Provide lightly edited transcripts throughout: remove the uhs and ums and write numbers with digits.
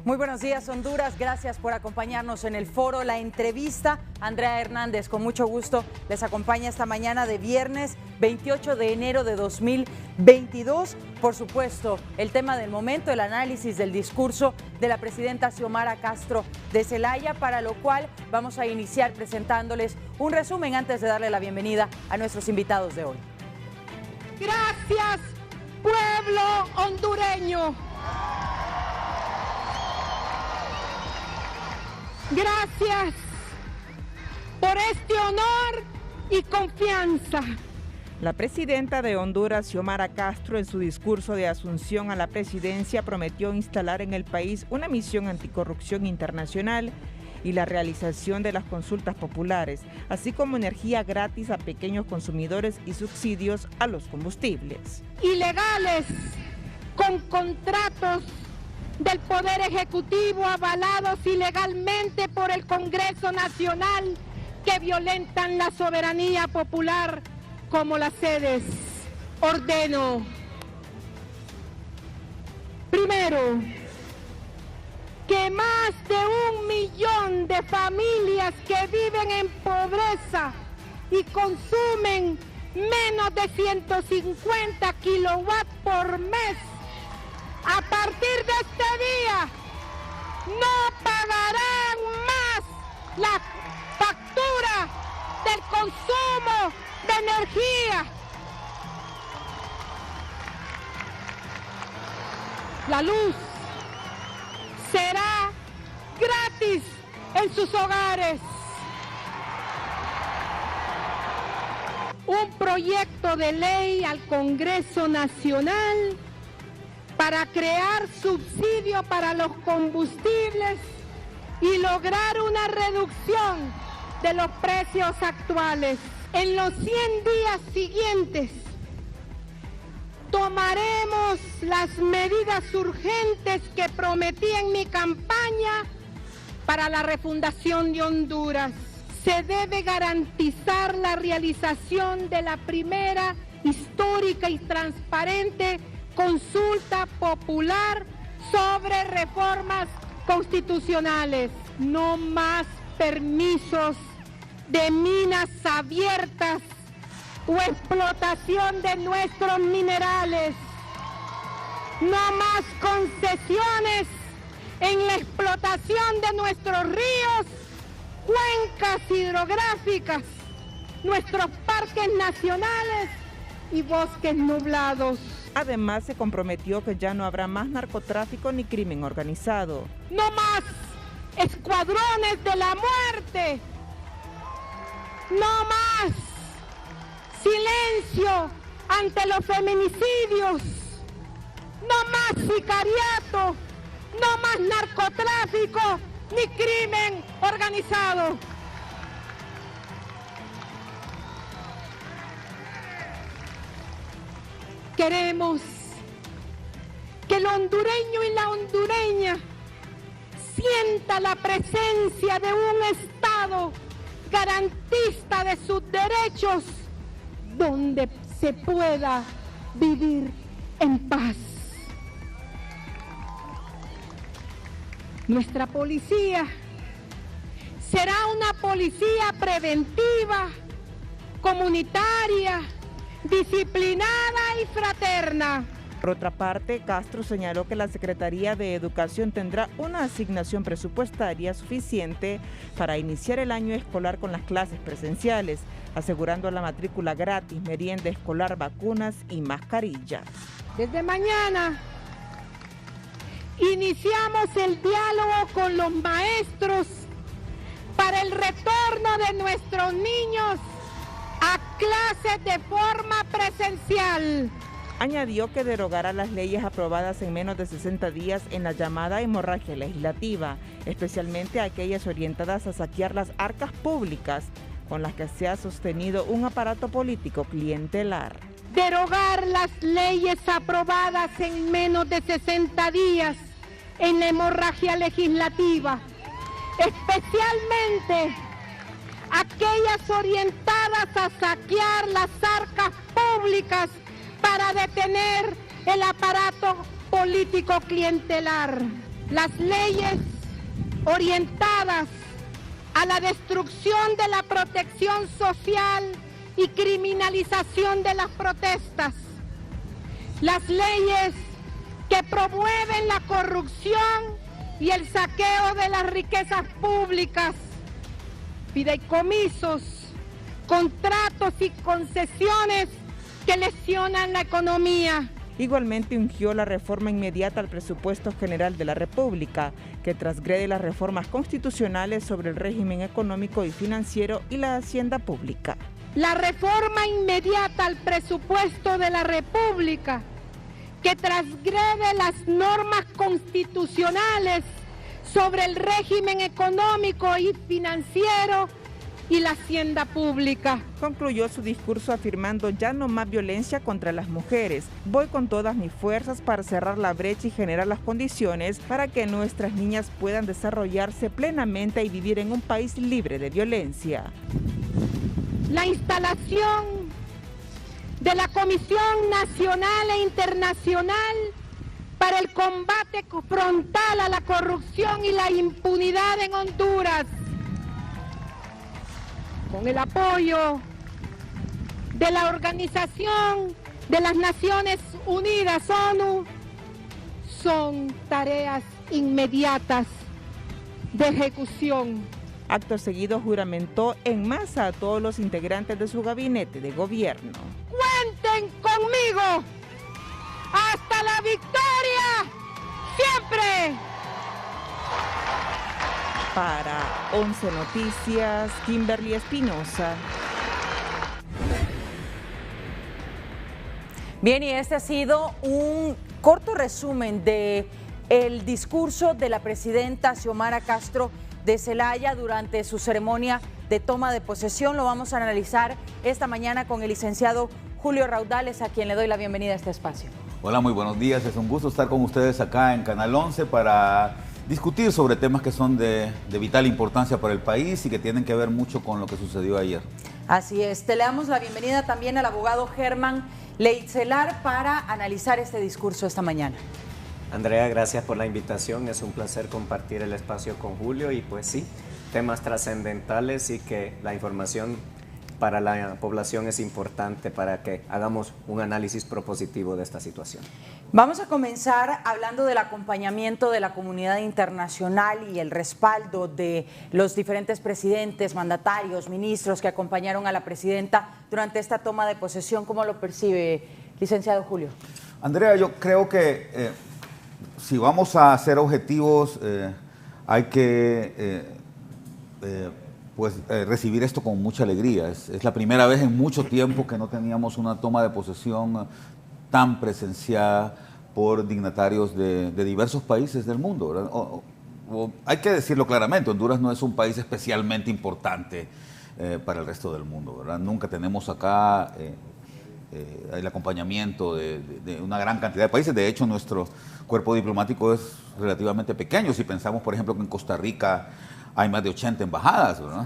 Muy buenos días, Honduras. Gracias por acompañarnos en el foro La Entrevista. Andrea Hernández, con mucho gusto, les acompaña esta mañana de viernes 28 de enero de 2022. Por supuesto, el tema del momento, el análisis del discurso de la presidenta Xiomara Castro de Celaya, para lo cual vamos a iniciar presentándoles un resumen antes de darle la bienvenida a nuestros invitados de hoy. Gracias, pueblo hondureño. Gracias por este honor y confianza. La presidenta de Honduras, Xiomara Castro, en su discurso de asunción a la presidencia, prometió instalar en el país una misión anticorrupción internacional y la realización de las consultas populares, así como energía gratis a pequeños consumidores y subsidios a los combustibles. Ilegales, con contratos del Poder Ejecutivo avalados ilegalmente por el Congreso Nacional, que violentan la soberanía popular como las sedes. Ordeno, primero, que más de 1 millón de familias que viven en pobreza y consumen menos de 150 kilowatts por mes, a partir de este día no pagarán más la factura del consumo de energía. La luz será gratis en sus hogares. Un proyecto de ley al Congreso Nacional para crear subsidio para los combustibles y lograr una reducción de los precios actuales. En los 100 días siguientes tomaremos las medidas urgentes que prometí en mi campaña para la refundación de Honduras. Se debe garantizar la realización de la primera histórica y transparente consulta popular sobre reformas constitucionales. No más permisos de minas abiertas o explotación de nuestros minerales. No más concesiones en la explotación de nuestros ríos, cuencas hidrográficas, nuestros parques nacionales y bosques nublados. Además, se comprometió que ya no habrá más narcotráfico ni crimen organizado. No más escuadrones de la muerte. No más silencio ante los feminicidios. No más sicariato. No más narcotráfico ni crimen organizado. Queremos que el hondureño y la hondureña sienta la presencia de un Estado garantista de sus derechos, donde se pueda vivir en paz. Nuestra policía será una policía preventiva, comunitaria, disciplinada y fraterna. Por otra parte, Castro señaló que la Secretaría de Educación tendrá una asignación presupuestaria suficiente para iniciar el año escolar con las clases presenciales, asegurando la matrícula gratis, merienda escolar, vacunas y mascarillas. Desde mañana iniciamos el diálogo con los maestros para el retorno de nuestros niños a clases de forma presencial. Añadió que derogará las leyes aprobadas en menos de 60 días en la llamada hemorragia legislativa, especialmente aquellas orientadas a saquear las arcas públicas con las que se ha sostenido un aparato político clientelar. Derogar las leyes aprobadas en menos de 60 días en la hemorragia legislativa, especialmente aquellas orientadas a saquear las arcas públicas para detener el aparato político clientelar. las leyes orientadas a la destrucción de la protección social y criminalización de las protestas, las leyes que promueven la corrupción y el saqueo de las riquezas públicas, fideicomisos, contratos y concesiones que lesionan la economía. Igualmente ungió la reforma inmediata al presupuesto general de la República, que transgrede las reformas constitucionales sobre el régimen económico y financiero y la hacienda pública. La reforma inmediata al presupuesto de la República, que transgrede las normas constitucionales sobre el régimen económico y financiero y la hacienda pública. Concluyó su discurso afirmando: ya no más violencia contra las mujeres. Voy con todas mis fuerzas para cerrar la brecha y generar las condiciones para que nuestras niñas puedan desarrollarse plenamente y vivir en un país libre de violencia. La instalación de la Comisión Nacional e Internacional para el combate frontal a la corrupción y la impunidad en Honduras, con el apoyo de la Organización de las Naciones Unidas, ONU, son tareas inmediatas de ejecución. Acto seguido juramentó en masa a todos los integrantes de su gabinete de gobierno. ¡Cuenten conmigo! ¡Hasta la victoria! ¡Siempre! Para 11 Noticias, Kimberly Espinosa. Bien, y este ha sido un corto resumen de el discurso de la presidenta Xiomara Castro de Zelaya durante su ceremonia de toma de posesión. Lo vamos a analizar esta mañana con el licenciado Julio Raudales, a quien le doy la bienvenida a este espacio. Hola, muy buenos días. Es un gusto estar con ustedes acá en Canal 11 para discutir sobre temas que son de vital importancia para el país y que tienen que ver mucho con lo que sucedió ayer. Así es. Le damos la bienvenida también al abogado Germán Leitzelar para analizar este discurso esta mañana. Andrea, gracias por la invitación. Es un placer compartir el espacio con Julio y pues sí, temas trascendentales y que la información para la población es importante para que hagamos un análisis propositivo de esta situación. Vamos a comenzar hablando del acompañamiento de la comunidad internacional y el respaldo de los diferentes presidentes, mandatarios, ministros que acompañaron a la presidenta durante esta toma de posesión. ¿Cómo lo percibe, licenciado Julio? Andrea, yo creo que si vamos a ser objetivos, hay que recibir esto con mucha alegría. Es la primera vez en mucho tiempo que no teníamos una toma de posesión tan presenciada por dignatarios de diversos países del mundo, ¿verdad? Hay que decirlo claramente, Honduras no es un país especialmente importante para el resto del mundo, ¿verdad? Nunca tenemos acá el acompañamiento de una gran cantidad de países. De hecho, nuestro cuerpo diplomático es relativamente pequeño. Si pensamos, por ejemplo, que en Costa Rica hay más de 80 embajadas, ¿verdad?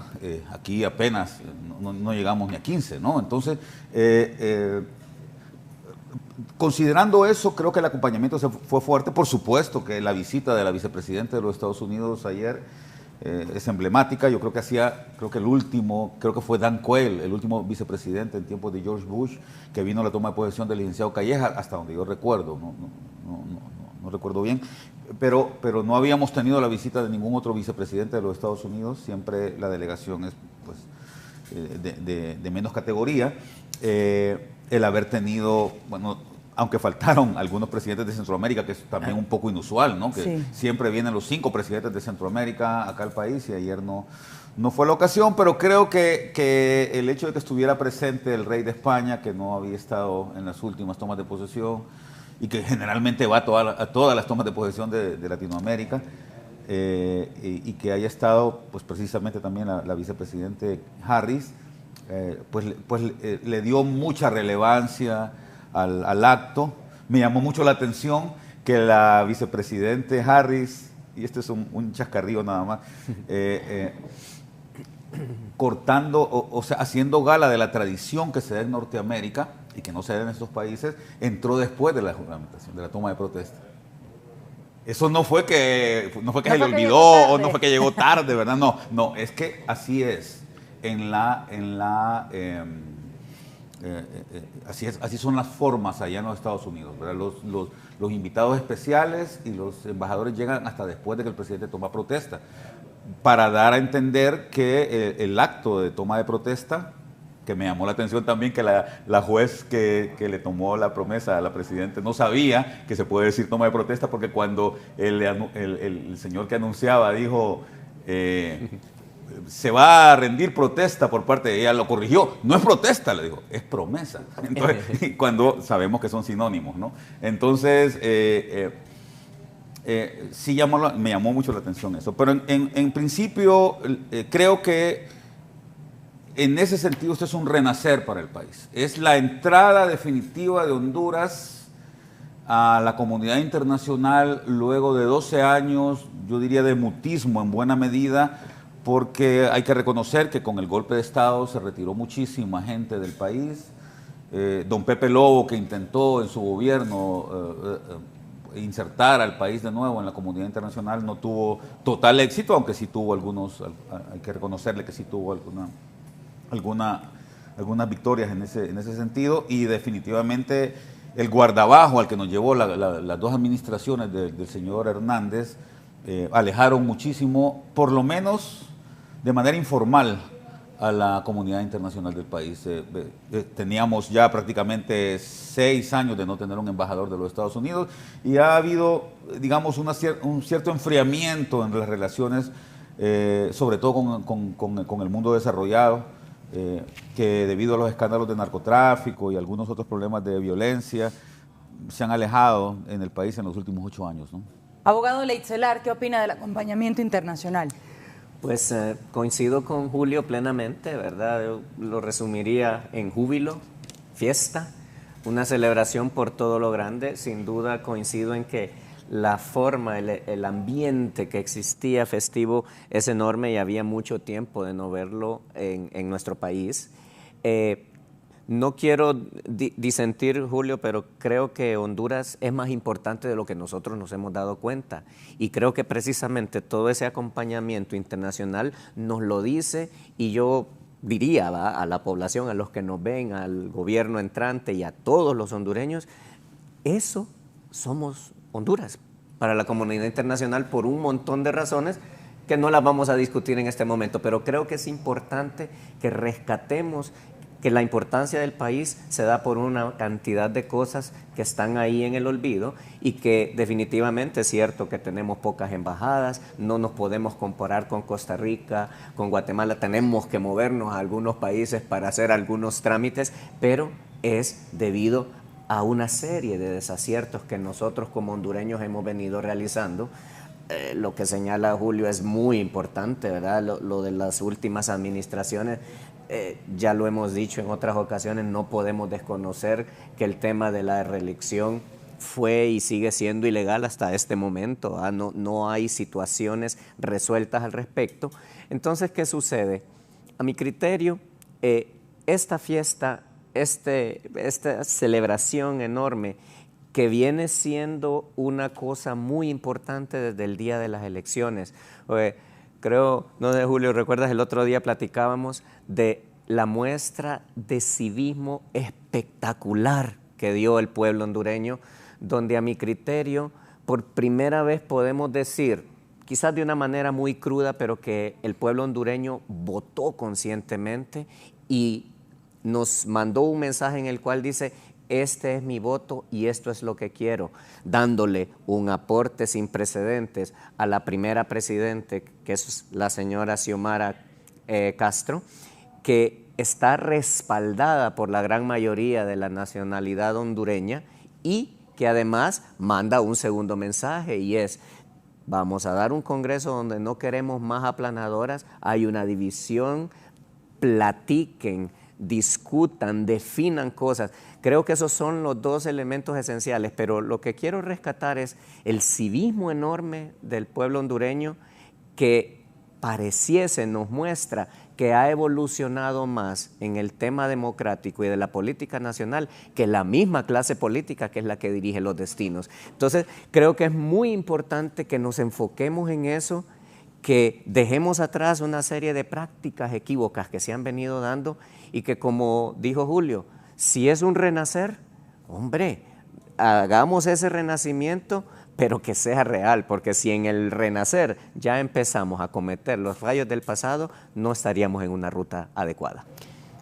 Aquí apenas no llegamos ni a 15, ¿no? Entonces, considerando eso, creo que el acompañamiento fue fuerte. Por supuesto que la visita de la vicepresidenta de los Estados Unidos ayer es emblemática. Yo creo que fue Dan Quayle, el último vicepresidente en tiempos de George Bush, que vino a la toma de posesión del licenciado Calleja, hasta donde yo recuerdo, no recuerdo bien, pero no habíamos tenido la visita de ningún otro vicepresidente de los Estados Unidos. Siempre la delegación es pues de menos categoría. El haber tenido, bueno, aunque faltaron algunos presidentes de Centroamérica, que es también un poco inusual, ¿no? Que sí, siempre vienen los 5 presidentes de Centroamérica acá al país, y ayer no fue la ocasión, pero creo que el hecho de que estuviera presente el rey de España, que no había estado en las últimas tomas de posesión y que generalmente va a todas las tomas de posesión de Latinoamérica, y que haya estado pues precisamente también la vicepresidente Harris, le dio mucha relevancia al acto. Me llamó mucho la atención que la vicepresidente Harris, y este es un chascarrillo nada más, cortando, o sea, haciendo gala de la tradición que se da en Norteamérica y que no se da en estos países, entró después de la juramentación, de la toma de protesta. Eso no fue que se le fue que olvidó llegó tarde. o no fue que llegó tarde, ¿verdad? No, es que así es. Así son las formas allá en los Estados Unidos, ¿verdad? Los invitados especiales y los embajadores llegan hasta después de que el presidente toma protesta, para dar a entender que el acto de toma de protesta, que me llamó la atención también que la juez que le tomó la promesa a la presidenta no sabía que se puede decir toma de protesta, porque cuando el señor que anunciaba dijo se va a rendir protesta por parte de ella, lo corrigió, no es protesta, le dijo, es promesa. Entonces, cuando sabemos que son sinónimos, ¿no? Entonces, sí me llamó mucho la atención eso, pero en principio creo que en ese sentido esto es un renacer para el país. Es la entrada definitiva de Honduras a la comunidad internacional luego de 12 años, yo diría, de mutismo en buena medida, porque hay que reconocer que con el golpe de Estado se retiró muchísima gente del país. Don Pepe Lobo, que intentó en su gobierno insertar al país de nuevo en la comunidad internacional, no tuvo total éxito, aunque sí tuvo algunos, hay que reconocerle que sí tuvo algunas victorias en ese sentido, y definitivamente el guardabajo al que nos llevó las dos administraciones del señor Hernández alejaron muchísimo, por lo menos de manera informal, a la comunidad internacional del país. Teníamos ya prácticamente 6 años de no tener un embajador de los Estados Unidos, y ha habido, digamos, un cierto enfriamiento en las relaciones, sobre todo con el mundo desarrollado, que debido a los escándalos de narcotráfico y algunos otros problemas de violencia se han alejado en el país en los últimos 8 años, ¿no? Abogado Leitzelar, ¿qué opina del acompañamiento internacional? Pues coincido con Julio plenamente, ¿verdad? Yo lo resumiría en júbilo, fiesta, una celebración por todo lo grande. Sin duda coincido en que la forma, el ambiente que existía festivo es enorme, y había mucho tiempo de no verlo en nuestro país. No quiero disentir, Julio, pero creo que Honduras es más importante de lo que nosotros nos hemos dado cuenta. Y creo que precisamente todo ese acompañamiento internacional nos lo dice, y yo diría a la población, a los que nos ven, al gobierno entrante y a todos los hondureños, eso somos Honduras para la comunidad internacional, por un montón de razones que no las vamos a discutir en este momento, pero creo que es importante que rescatemos que la importancia del país se da por una cantidad de cosas que están ahí en el olvido, y que definitivamente es cierto que tenemos pocas embajadas, no nos podemos comparar con Costa Rica, con Guatemala, tenemos que movernos a algunos países para hacer algunos trámites, pero es debido a una serie de desaciertos que nosotros como hondureños hemos venido realizando. Lo que señala Julio es muy importante, ¿verdad? Lo de las últimas administraciones, ya lo hemos dicho en otras ocasiones, no podemos desconocer que el tema de la reelección fue y sigue siendo ilegal hasta este momento. No hay situaciones resueltas al respecto. Entonces, ¿qué sucede? A mi criterio, esta fiesta, esta celebración enorme, que viene siendo una cosa muy importante desde el día de las elecciones. Creo, no sé, Julio, ¿recuerdas? El otro día platicábamos de la muestra de civismo espectacular que dio el pueblo hondureño, donde a mi criterio, por primera vez podemos decir, quizás de una manera muy cruda, pero que el pueblo hondureño votó conscientemente y nos mandó un mensaje en el cual dice: este es mi voto y esto es lo que quiero, dándole un aporte sin precedentes a la primera presidente, que es la señora Xiomara Castro, que está respaldada por la gran mayoría de la nacionalidad hondureña, y que además manda un segundo mensaje, y es: vamos a dar un Congreso donde no queremos más aplanadoras, hay una división, platiquen, discutan, definan cosas. Creo que esos son los dos elementos esenciales, pero lo que quiero rescatar es el civismo enorme del pueblo hondureño, que nos muestra que ha evolucionado más en el tema democrático y de la política nacional que la misma clase política que es la que dirige los destinos. Entonces, creo que es muy importante que nos enfoquemos en eso, que dejemos atrás una serie de prácticas equívocas que se han venido dando y que, como dijo Julio, si es un renacer, hombre, hagamos ese renacimiento, pero que sea real, porque si en el renacer ya empezamos a cometer los fallos del pasado, no estaríamos en una ruta adecuada.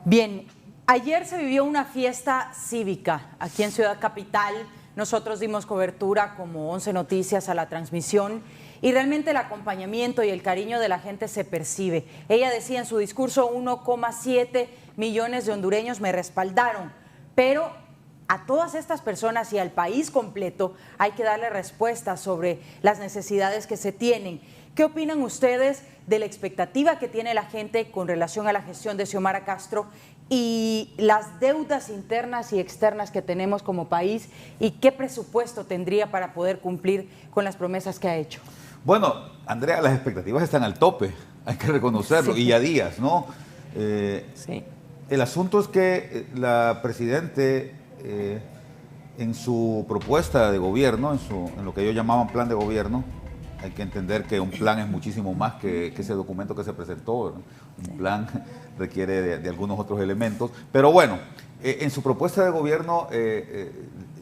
Bien, ayer se vivió una fiesta cívica aquí en Ciudad Capital. Nosotros dimos cobertura como 11 Noticias a la transmisión y realmente el acompañamiento y el cariño de la gente se percibe. Ella decía en su discurso, 1,7 millones de hondureños me respaldaron, pero a todas estas personas y al país completo hay que darle respuestas sobre las necesidades que se tienen. ¿Qué opinan ustedes de la expectativa que tiene la gente con relación a la gestión de Xiomara Castro y las deudas internas y externas que tenemos como país y qué presupuesto tendría para poder cumplir con las promesas que ha hecho? Bueno, Andrea, las expectativas están al tope, hay que reconocerlo, sí. Y ya días, ¿no? Sí. El asunto es que la Presidente, en su propuesta de gobierno, en lo que ellos llamaban plan de gobierno, hay que entender que un plan es muchísimo más que ese documento que se presentó, ¿no? Un plan requiere de algunos otros elementos, pero bueno, en su propuesta de gobierno,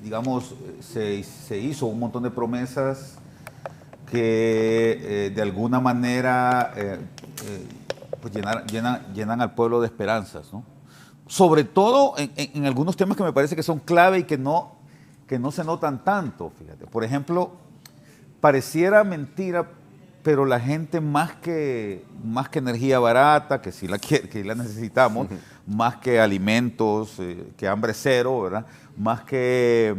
digamos, se hizo un montón de promesas que de alguna manera pues llenan al pueblo de esperanzas, ¿no? Sobre todo en algunos temas que me parece que son clave y que no se notan tanto, fíjate. Por ejemplo, pareciera mentira, pero la gente más que energía barata, que sí la necesitamos, más que alimentos, que hambre cero, ¿verdad? Más que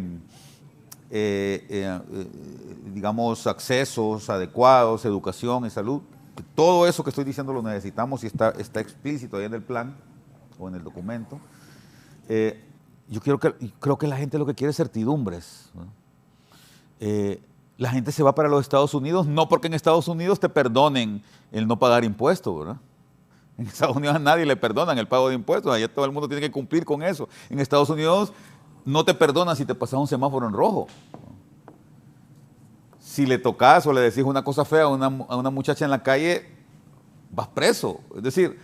digamos, accesos adecuados, educación y salud. Todo eso que estoy diciendo lo necesitamos y está explícito ahí en el plan o en el documento. Yo creo que la gente lo que quiere es certidumbres, ¿no? La gente se va para los Estados Unidos no porque en Estados Unidos te perdonen el no pagar impuestos, ¿verdad? En Estados Unidos a nadie le perdonan el pago de impuestos, allá todo el mundo tiene que cumplir con eso. En Estados Unidos no te perdonan si te pasas un semáforo en rojo. Si le tocas o le decís una cosa fea a una muchacha en la calle, vas preso. Es decir,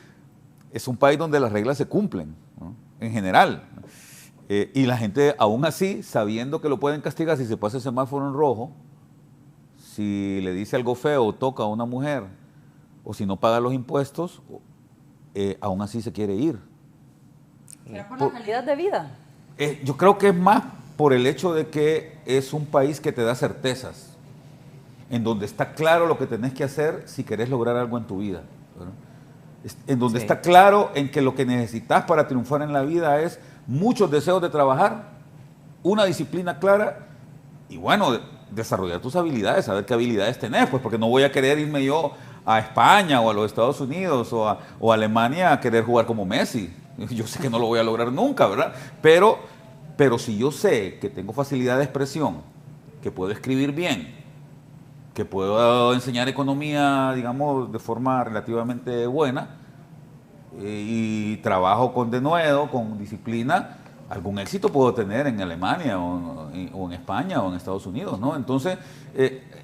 es un país donde las reglas se cumplen, ¿no? En general. Y la gente, aún así, sabiendo que lo pueden castigar si se pasa el semáforo en rojo, si le dice algo feo o toca a una mujer, o si no paga los impuestos, aún así se quiere ir. ¿Será por la calidad de vida? Yo creo que es más por el hecho de que es un país que te da certezas, en donde está claro lo que tenés que hacer si querés lograr algo en tu vida, ¿verdad? En donde está claro en que lo que necesitas para triunfar en la vida es muchos deseos de trabajar, una disciplina clara y bueno, desarrollar tus habilidades, saber qué habilidades tenés, pues porque no voy a querer irme yo a España o a los Estados Unidos o a Alemania a querer jugar como Messi. Yo sé que no lo voy a lograr nunca, ¿verdad? Pero si yo sé que tengo facilidad de expresión, que puedo escribir bien, que puedo enseñar economía, digamos, de forma relativamente buena, y trabajo con denuedo, con disciplina, algún éxito puedo tener en Alemania o en España o en Estados Unidos, ¿no? Entonces,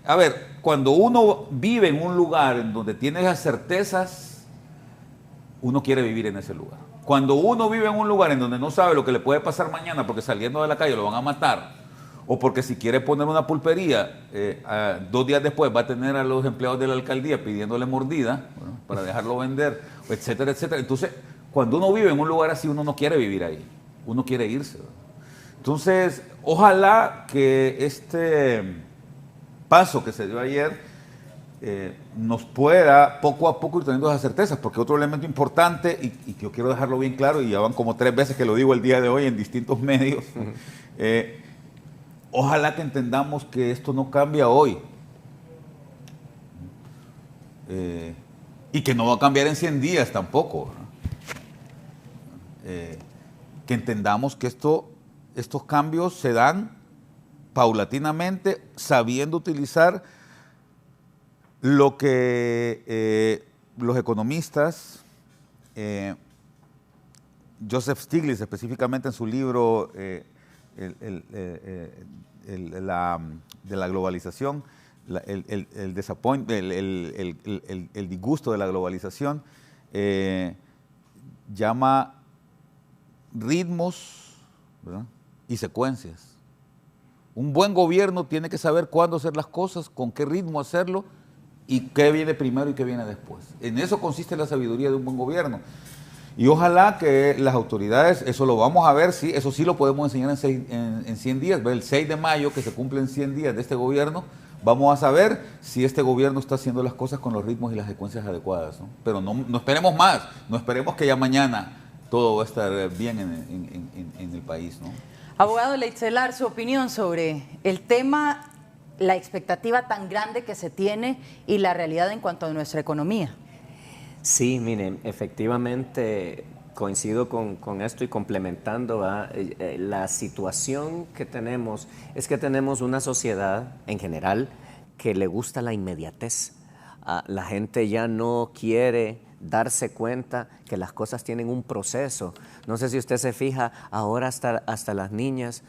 a ver, cuando uno vive en un lugar en donde tiene las certezas, uno quiere vivir en ese lugar. Cuando uno vive en un lugar en donde no sabe lo que le puede pasar mañana porque saliendo de la calle lo van a matar, o porque si quiere poner una pulpería, 2 días después va a tener a los empleados de la alcaldía pidiéndole mordida, bueno, para dejarlo vender, etcétera, etcétera. Entonces, cuando uno vive en un lugar así, uno no quiere vivir ahí, uno quiere irse, ¿verdad? Entonces, ojalá que este paso que se dio ayer nos pueda poco a poco ir teniendo esas certezas, porque otro elemento importante, y yo quiero dejarlo bien claro, y ya van como 3 veces que lo digo el día de hoy en distintos medios, ojalá que entendamos que esto no cambia hoy y que no va a cambiar en 100 días tampoco, ¿no? Que entendamos que estos cambios se dan paulatinamente, sabiendo utilizar lo que los economistas, Joseph Stiglitz específicamente en su libro de la globalización, el disgusto de la globalización, llama ritmos, ¿verdad?, y secuencias. Un buen gobierno tiene que saber cuándo hacer las cosas, con qué ritmo hacerlo y qué viene primero y qué viene después. En eso consiste la sabiduría de un buen gobierno. Y ojalá que las autoridades, eso lo vamos a ver, sí, eso sí lo podemos enseñar en 100 días. El 6 de mayo, que se cumplen 100 días de este gobierno, vamos a saber si este gobierno está haciendo las cosas con los ritmos y las secuencias adecuadas, ¿no? Pero no esperemos más, no esperemos que ya mañana todo va a estar bien en el país, ¿no? Abogado Leitzelar, su opinión sobre el tema, la expectativa tan grande que se tiene y la realidad en cuanto a nuestra economía. Sí, miren, efectivamente coincido con esto y complementando la situación que tenemos, es que tenemos una sociedad en general que le gusta la inmediatez. La gente ya no quiere darse cuenta que las cosas tienen un proceso. No sé si usted se fija, ahora hasta las niñas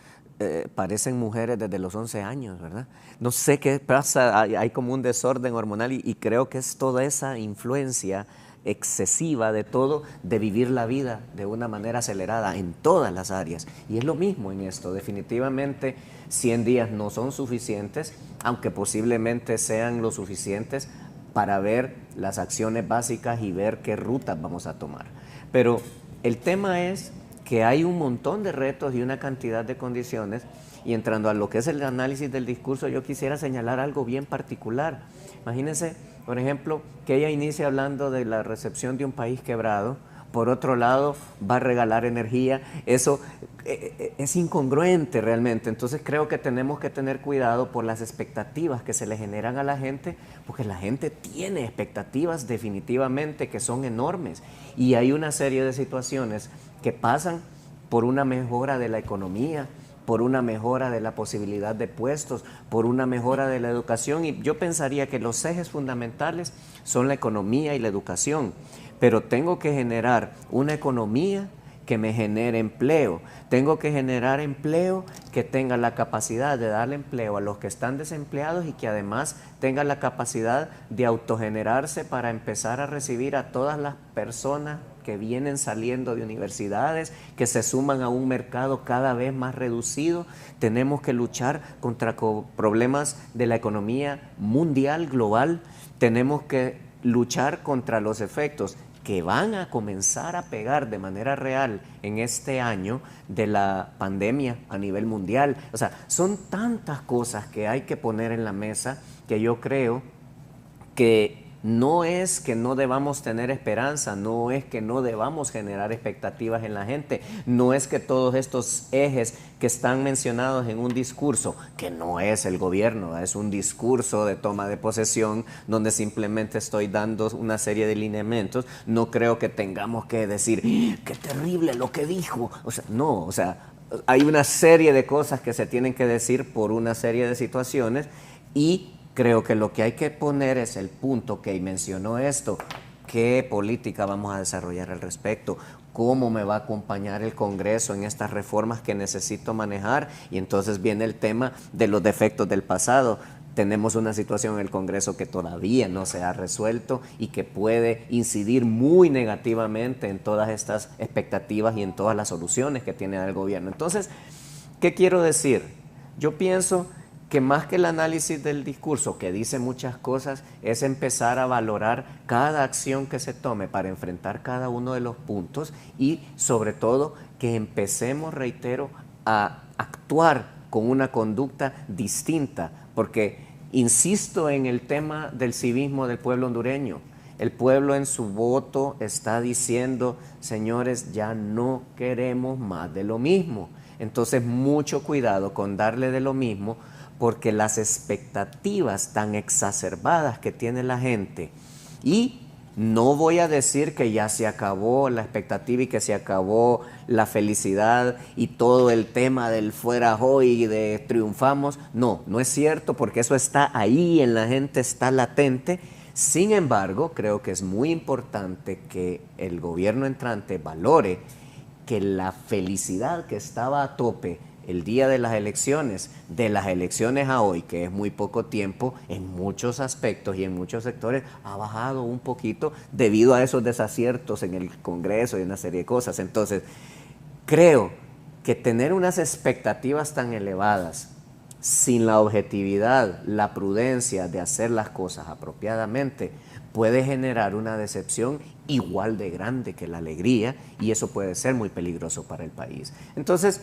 parecen mujeres desde los 11 años, ¿verdad? No sé qué pasa, hay como un desorden hormonal y creo que es toda esa influencia excesiva de todo, de vivir la vida de una manera acelerada en todas las áreas. Y es lo mismo en esto, definitivamente 100 días no son suficientes, aunque posiblemente sean lo suficientes para ver las acciones básicas y ver qué rutas vamos a tomar. Pero el tema es que hay un montón de retos y una cantidad de condiciones, y entrando a lo que es el análisis del discurso, yo quisiera señalar algo bien particular. Imagínense, por ejemplo, que ella inicia hablando de la recepción de un país quebrado, por otro lado va a regalar energía. Eso es incongruente realmente. Entonces creo que tenemos que tener cuidado por las expectativas que se le generan a la gente, porque la gente tiene expectativas definitivamente que son enormes, y hay una serie de situaciones que pasan por una mejora de la economía, por una mejora de la posibilidad de puestos, por una mejora de la educación, y yo pensaría que los ejes fundamentales son la economía y la educación, pero tengo que generar una economía que me genere empleo, tengo que generar empleo que tenga la capacidad de darle empleo a los que están desempleados y que además tenga la capacidad de autogenerarse para empezar a recibir a todas las personas que vienen saliendo de universidades, que se suman a un mercado cada vez más reducido. Tenemos que luchar contra problemas de la economía mundial, global. Tenemos que luchar contra los efectos que van a comenzar a pegar de manera real en este año de la pandemia a nivel mundial. O sea, son tantas cosas que hay que poner en la mesa que yo creo que no es que no debamos tener esperanza, no es que no debamos generar expectativas en la gente, no es que todos estos ejes que están mencionados en un discurso, que no es el gobierno, es un discurso de toma de posesión donde simplemente estoy dando una serie de lineamientos, no creo que tengamos que decir, ¡qué terrible lo que dijo! O sea, no, o sea, hay una serie de cosas que se tienen que decir por una serie de situaciones, y creo que lo que hay que poner es el punto que mencionó esto: ¿qué política vamos a desarrollar al respecto? ¿Cómo me va a acompañar el Congreso en estas reformas que necesito manejar? Y entonces viene el tema de los defectos del pasado. Tenemos una situación en el Congreso que todavía no se ha resuelto y que puede incidir muy negativamente en todas estas expectativas y en todas las soluciones que tiene el gobierno. Entonces, ¿qué quiero decir? Yo pienso que más que el análisis del discurso, que dice muchas cosas, es empezar a valorar cada acción que se tome para enfrentar cada uno de los puntos, y sobre todo que empecemos, reitero, a actuar con una conducta distinta, porque insisto en el tema del civismo del pueblo hondureño. El pueblo en su voto está diciendo, señores, ya no queremos más de lo mismo. Entonces, mucho cuidado con darle de lo mismo, porque las expectativas tan exacerbadas que tiene la gente, y no voy a decir que ya se acabó la expectativa y que se acabó la felicidad y todo el tema del fuera hoy y de triunfamos, no es cierto, porque eso está ahí en la gente, está latente, Sin embargo, creo que es muy importante que el gobierno entrante valore que la felicidad que estaba a tope el día de las elecciones a hoy, que es muy poco tiempo, en muchos aspectos y en muchos sectores, ha bajado un poquito debido a esos desaciertos en el Congreso y una serie de cosas. Entonces, creo que tener unas expectativas tan elevadas, sin la objetividad, la prudencia de hacer las cosas apropiadamente, puede generar una decepción igual de grande que la alegría, y eso puede ser muy peligroso para el país. Entonces,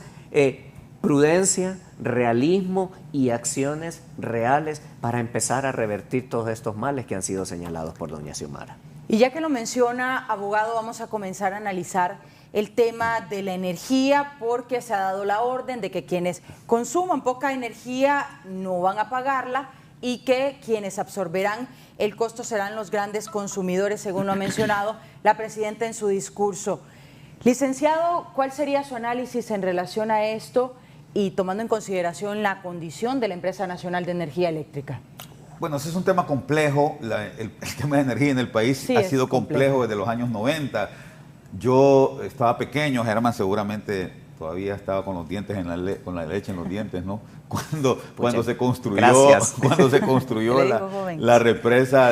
prudencia, realismo y acciones reales para empezar a revertir todos estos males que han sido señalados por doña Xiomara. Y ya que lo menciona, abogado, vamos a comenzar a analizar el tema de la energía, porque se ha dado la orden de que quienes consuman poca energía no van a pagarla y que quienes absorberán el costo serán los grandes consumidores, según lo ha mencionado la presidenta en su discurso. Licenciado, ¿cuál sería su análisis en relación a esto y tomando en consideración la condición de la Empresa Nacional de Energía Eléctrica? Bueno, ese es un tema complejo. El tema de energía en el país Sí, ha sido complejo desde los años 90. Yo estaba pequeño, Germán seguramente todavía estaba con los dientes con la leche en los dientes, ¿no? Cuando se construyó la represa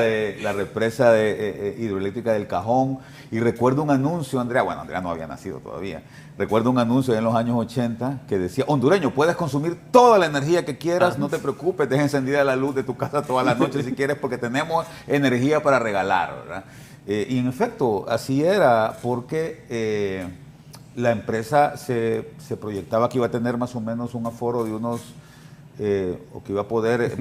hidroeléctrica del Cajón. Y recuerdo un anuncio, Andrea no había nacido todavía. Recuerdo un anuncio en los años 80 que decía: hondureño, puedes consumir toda la energía que quieras, no te preocupes, deja encendida la luz de tu casa toda la noche si quieres, porque tenemos energía para regalar, ¿verdad? Y en efecto, así era, porque la empresa se proyectaba que iba a tener más o menos un aforo de unos, o que iba a poder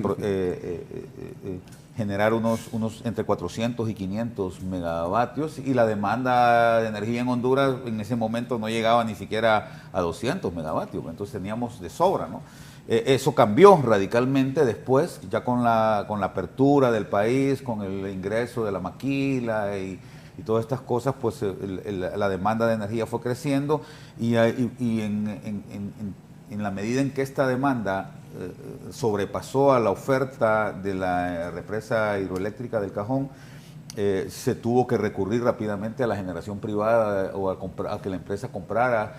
generar unos entre 400 y 500 megavatios, y la demanda de energía en Honduras en ese momento no llegaba ni siquiera a 200 megavatios, entonces teníamos de sobra, ¿no? Eso cambió radicalmente después, ya con la apertura del país, con el ingreso de la maquila y todas estas cosas, pues la demanda de energía fue creciendo, y en la medida en que esta demanda sobrepasó a la oferta de la represa hidroeléctrica del Cajón, se tuvo que recurrir rápidamente a la generación privada o a que la empresa comprara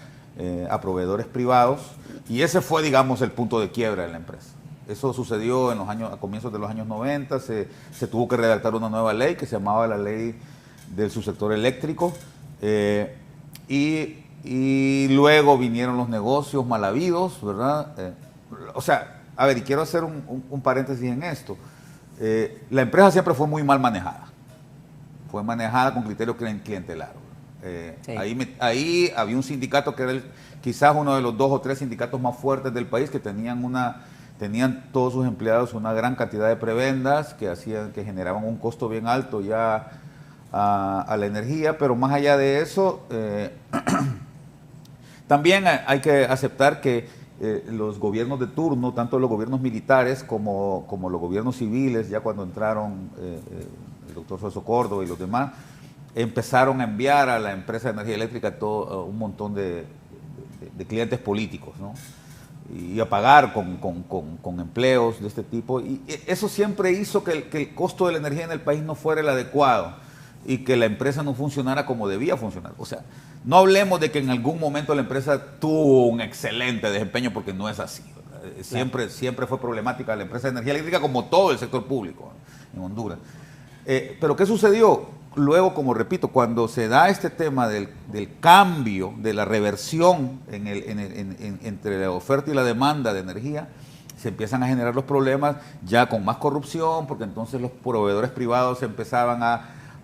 a proveedores privados, y ese fue, digamos, el punto de quiebra de la empresa. Eso sucedió a comienzos de los años 90, se tuvo que redactar una nueva ley que se llamaba la Ley del Subsector Eléctrico, y luego vinieron los negocios mal habidos, ¿verdad? O sea, a ver, y quiero hacer un paréntesis en esto. La empresa siempre fue muy mal manejada. Fue manejada con criterio clientelar. Sí. Ahí había un sindicato que era quizás uno de los 2 o 3 sindicatos más fuertes del país, que tenían todos sus empleados una gran cantidad de prebendas que generaban un costo bien alto ya a la energía. Pero más allá de eso, también hay que aceptar que los gobiernos de turno, tanto los gobiernos militares como los gobiernos civiles, ya cuando entraron el doctor Celso Córdoba y los demás, empezaron a enviar a la empresa de energía eléctrica un montón de clientes políticos, ¿no? Y a pagar con empleos de este tipo. Y eso siempre hizo que el costo de la energía en el país no fuera el adecuado y que la empresa no funcionara como debía funcionar. O sea, no hablemos de que en algún momento la empresa tuvo un excelente desempeño, porque no es así. Siempre fue problemática la empresa de energía eléctrica, como todo el sector público en Honduras. Pero ¿qué sucedió? Luego, como repito, cuando se da este tema del cambio, de la reversión entre la oferta y la demanda de energía, se empiezan a generar los problemas ya con más corrupción, porque entonces los proveedores privados empezaban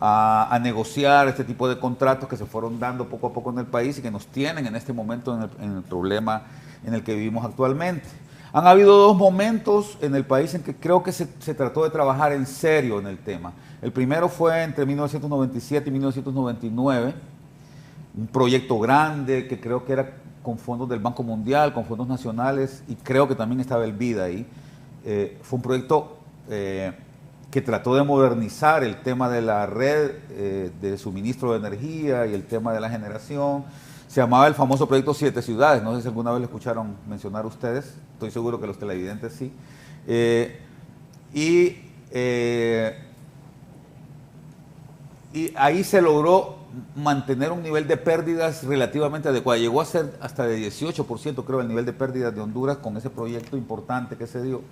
a negociar este tipo de contratos que se fueron dando poco a poco en el país y que nos tienen en este momento en el problema en el que vivimos actualmente. Han habido 2 momentos en el país en que creo que se trató de trabajar en serio en el tema. El primero fue entre 1997 y 1999, un proyecto grande que creo que era con fondos del Banco Mundial, con fondos nacionales, y creo que también estaba el BID ahí. Fue un proyecto que trató de modernizar el tema de la red de suministro de energía y el tema de la generación. Se llamaba el famoso proyecto 7 Ciudades, no sé si alguna vez lo escucharon mencionar ustedes, estoy seguro que los televidentes sí. y ahí se logró mantener un nivel de pérdidas relativamente adecuado. Llegó a ser hasta de 18%, creo, el nivel de pérdidas de Honduras con ese proyecto importante que se dio,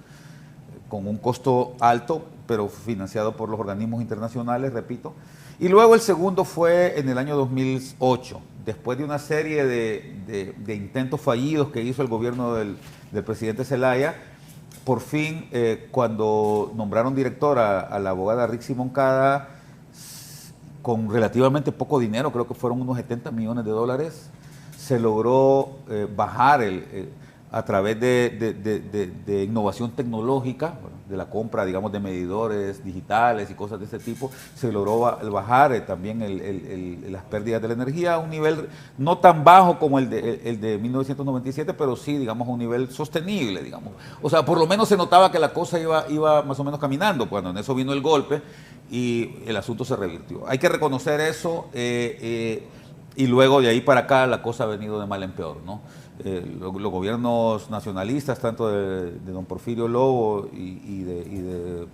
con un costo alto, pero financiado por los organismos internacionales, repito. Y luego el segundo fue en el año 2008, después de una serie de intentos fallidos que hizo el gobierno del presidente Zelaya. Por fin, cuando nombraron directora a la abogada Rixi Moncada, con relativamente poco dinero, creo que fueron unos 70 millones de dólares, se logró bajar a través de innovación tecnológica, de la compra, digamos, de medidores digitales y cosas de ese tipo, se logró bajar también las pérdidas de la energía a un nivel no tan bajo como el de 1997, pero sí, digamos, a un nivel sostenible, digamos. O sea, por lo menos se notaba que la cosa iba más o menos caminando, cuando en eso vino el golpe y el asunto se revirtió. Hay que reconocer eso, y luego de ahí para acá la cosa ha venido de mal en peor, ¿no? Los gobiernos nacionalistas, tanto de don Porfirio Lobo y de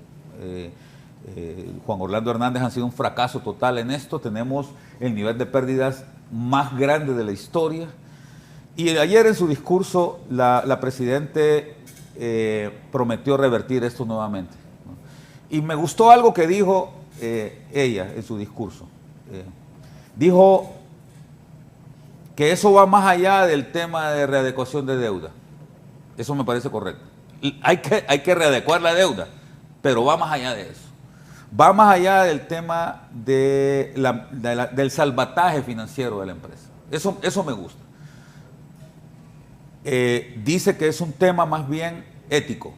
Juan Orlando Hernández, han sido un fracaso total en esto. Tenemos el nivel de pérdidas más grande de la historia. Y ayer en su discurso la Presidente prometió revertir esto nuevamente, ¿no? Y me gustó algo que dijo ella en su discurso. Dijo que eso va más allá del tema de readecuación de deuda. Eso me parece correcto. Hay que readecuar la pero va más allá de eso. Va más allá del tema del salvataje financiero de la empresa. Eso me gusta. Dice que es un tema más bien ético,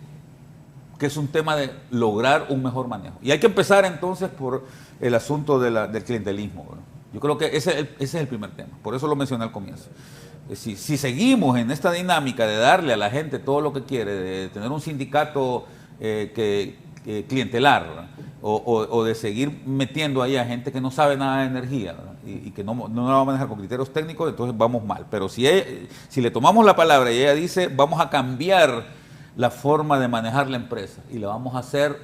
que es un tema de lograr un mejor manejo. Y hay que empezar entonces por el asunto del clientelismo, ¿no? Yo creo que ese es el primer tema, por eso lo mencioné al comienzo. Si seguimos en esta dinámica de darle a la gente todo lo que quiere, de tener un sindicato clientelar, ¿verdad? O de seguir metiendo ahí a gente que no sabe nada de energía, ¿verdad? Y que no la va a manejar con criterios técnicos, entonces vamos mal. Pero si le tomamos la palabra y ella dice, vamos a cambiar la forma de manejar la empresa y la vamos a hacer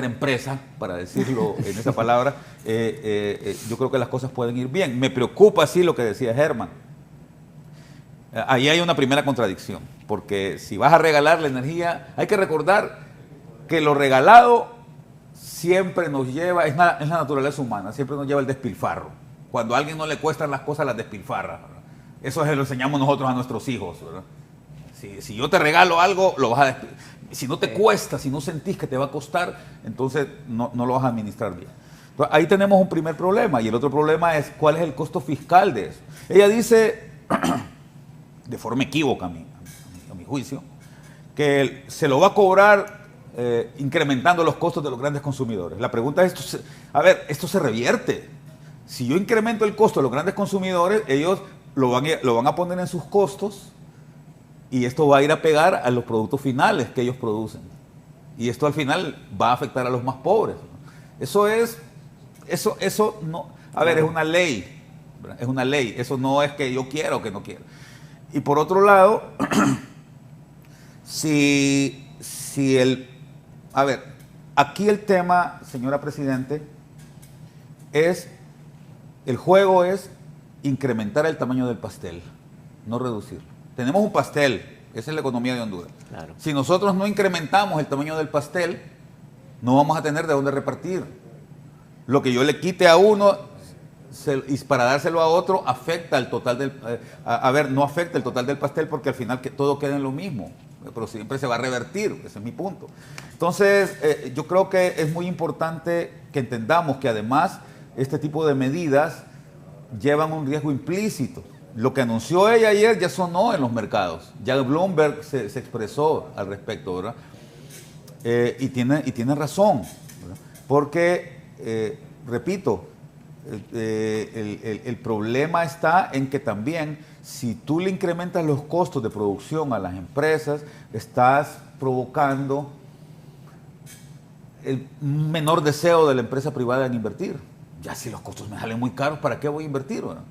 empresa, para decirlo en esa palabra, yo creo que las cosas pueden ir bien. Me preocupa, sí, lo que decía Germán. Ahí hay una primera contradicción, porque si vas a regalar la energía, hay que recordar que lo regalado siempre nos lleva, es la naturaleza humana, siempre nos lleva el despilfarro. Cuando a alguien no le cuestan las cosas, las despilfarra, ¿verdad? Eso se lo enseñamos nosotros a nuestros hijos, ¿verdad? Si yo te regalo algo, lo vas a despilfarrar. Si no te cuesta, si no sentís que te va a costar, entonces no lo vas a administrar bien. Entonces, ahí tenemos un primer problema. Y el otro problema es cuál es el costo fiscal de eso. Ella dice, de forma equívoca a mi juicio, que se lo va a cobrar incrementando los costos de los grandes consumidores. La pregunta es, esto se revierte. Si yo incremento el costo de los grandes consumidores, ellos lo van a poner en sus costos, y esto va a ir a pegar a los productos finales que ellos producen. Y esto al final va a afectar a los más pobres. Eso no, es una ley, ¿verdad? Es una ley. Eso no es que yo quiera o que no quiera. Y por otro lado, aquí el tema, señora Presidente, el juego es incrementar el tamaño del pastel, no reducirlo. Tenemos un pastel, esa es la economía de Honduras. Claro. Si nosotros no incrementamos el tamaño del pastel, no vamos a tener de dónde repartir. Lo que yo le quite a uno y para dárselo a otro afecta el total no afecta el total del pastel, porque al final todo queda en lo mismo, pero siempre se va a revertir, ese es mi punto. Entonces, yo creo que es muy importante que entendamos que además este tipo de medidas llevan un riesgo implícito. Lo que anunció ella ayer ya sonó en los mercados. Ya Bloomberg se expresó al respecto, ¿verdad? Y tiene razón, ¿verdad? Porque, repito, el problema está en que también, si tú le incrementas los costos de producción a las empresas, estás provocando el menor deseo de la empresa privada en invertir. Ya si los costos me salen muy caros, ¿para qué voy a invertir, ¿verdad?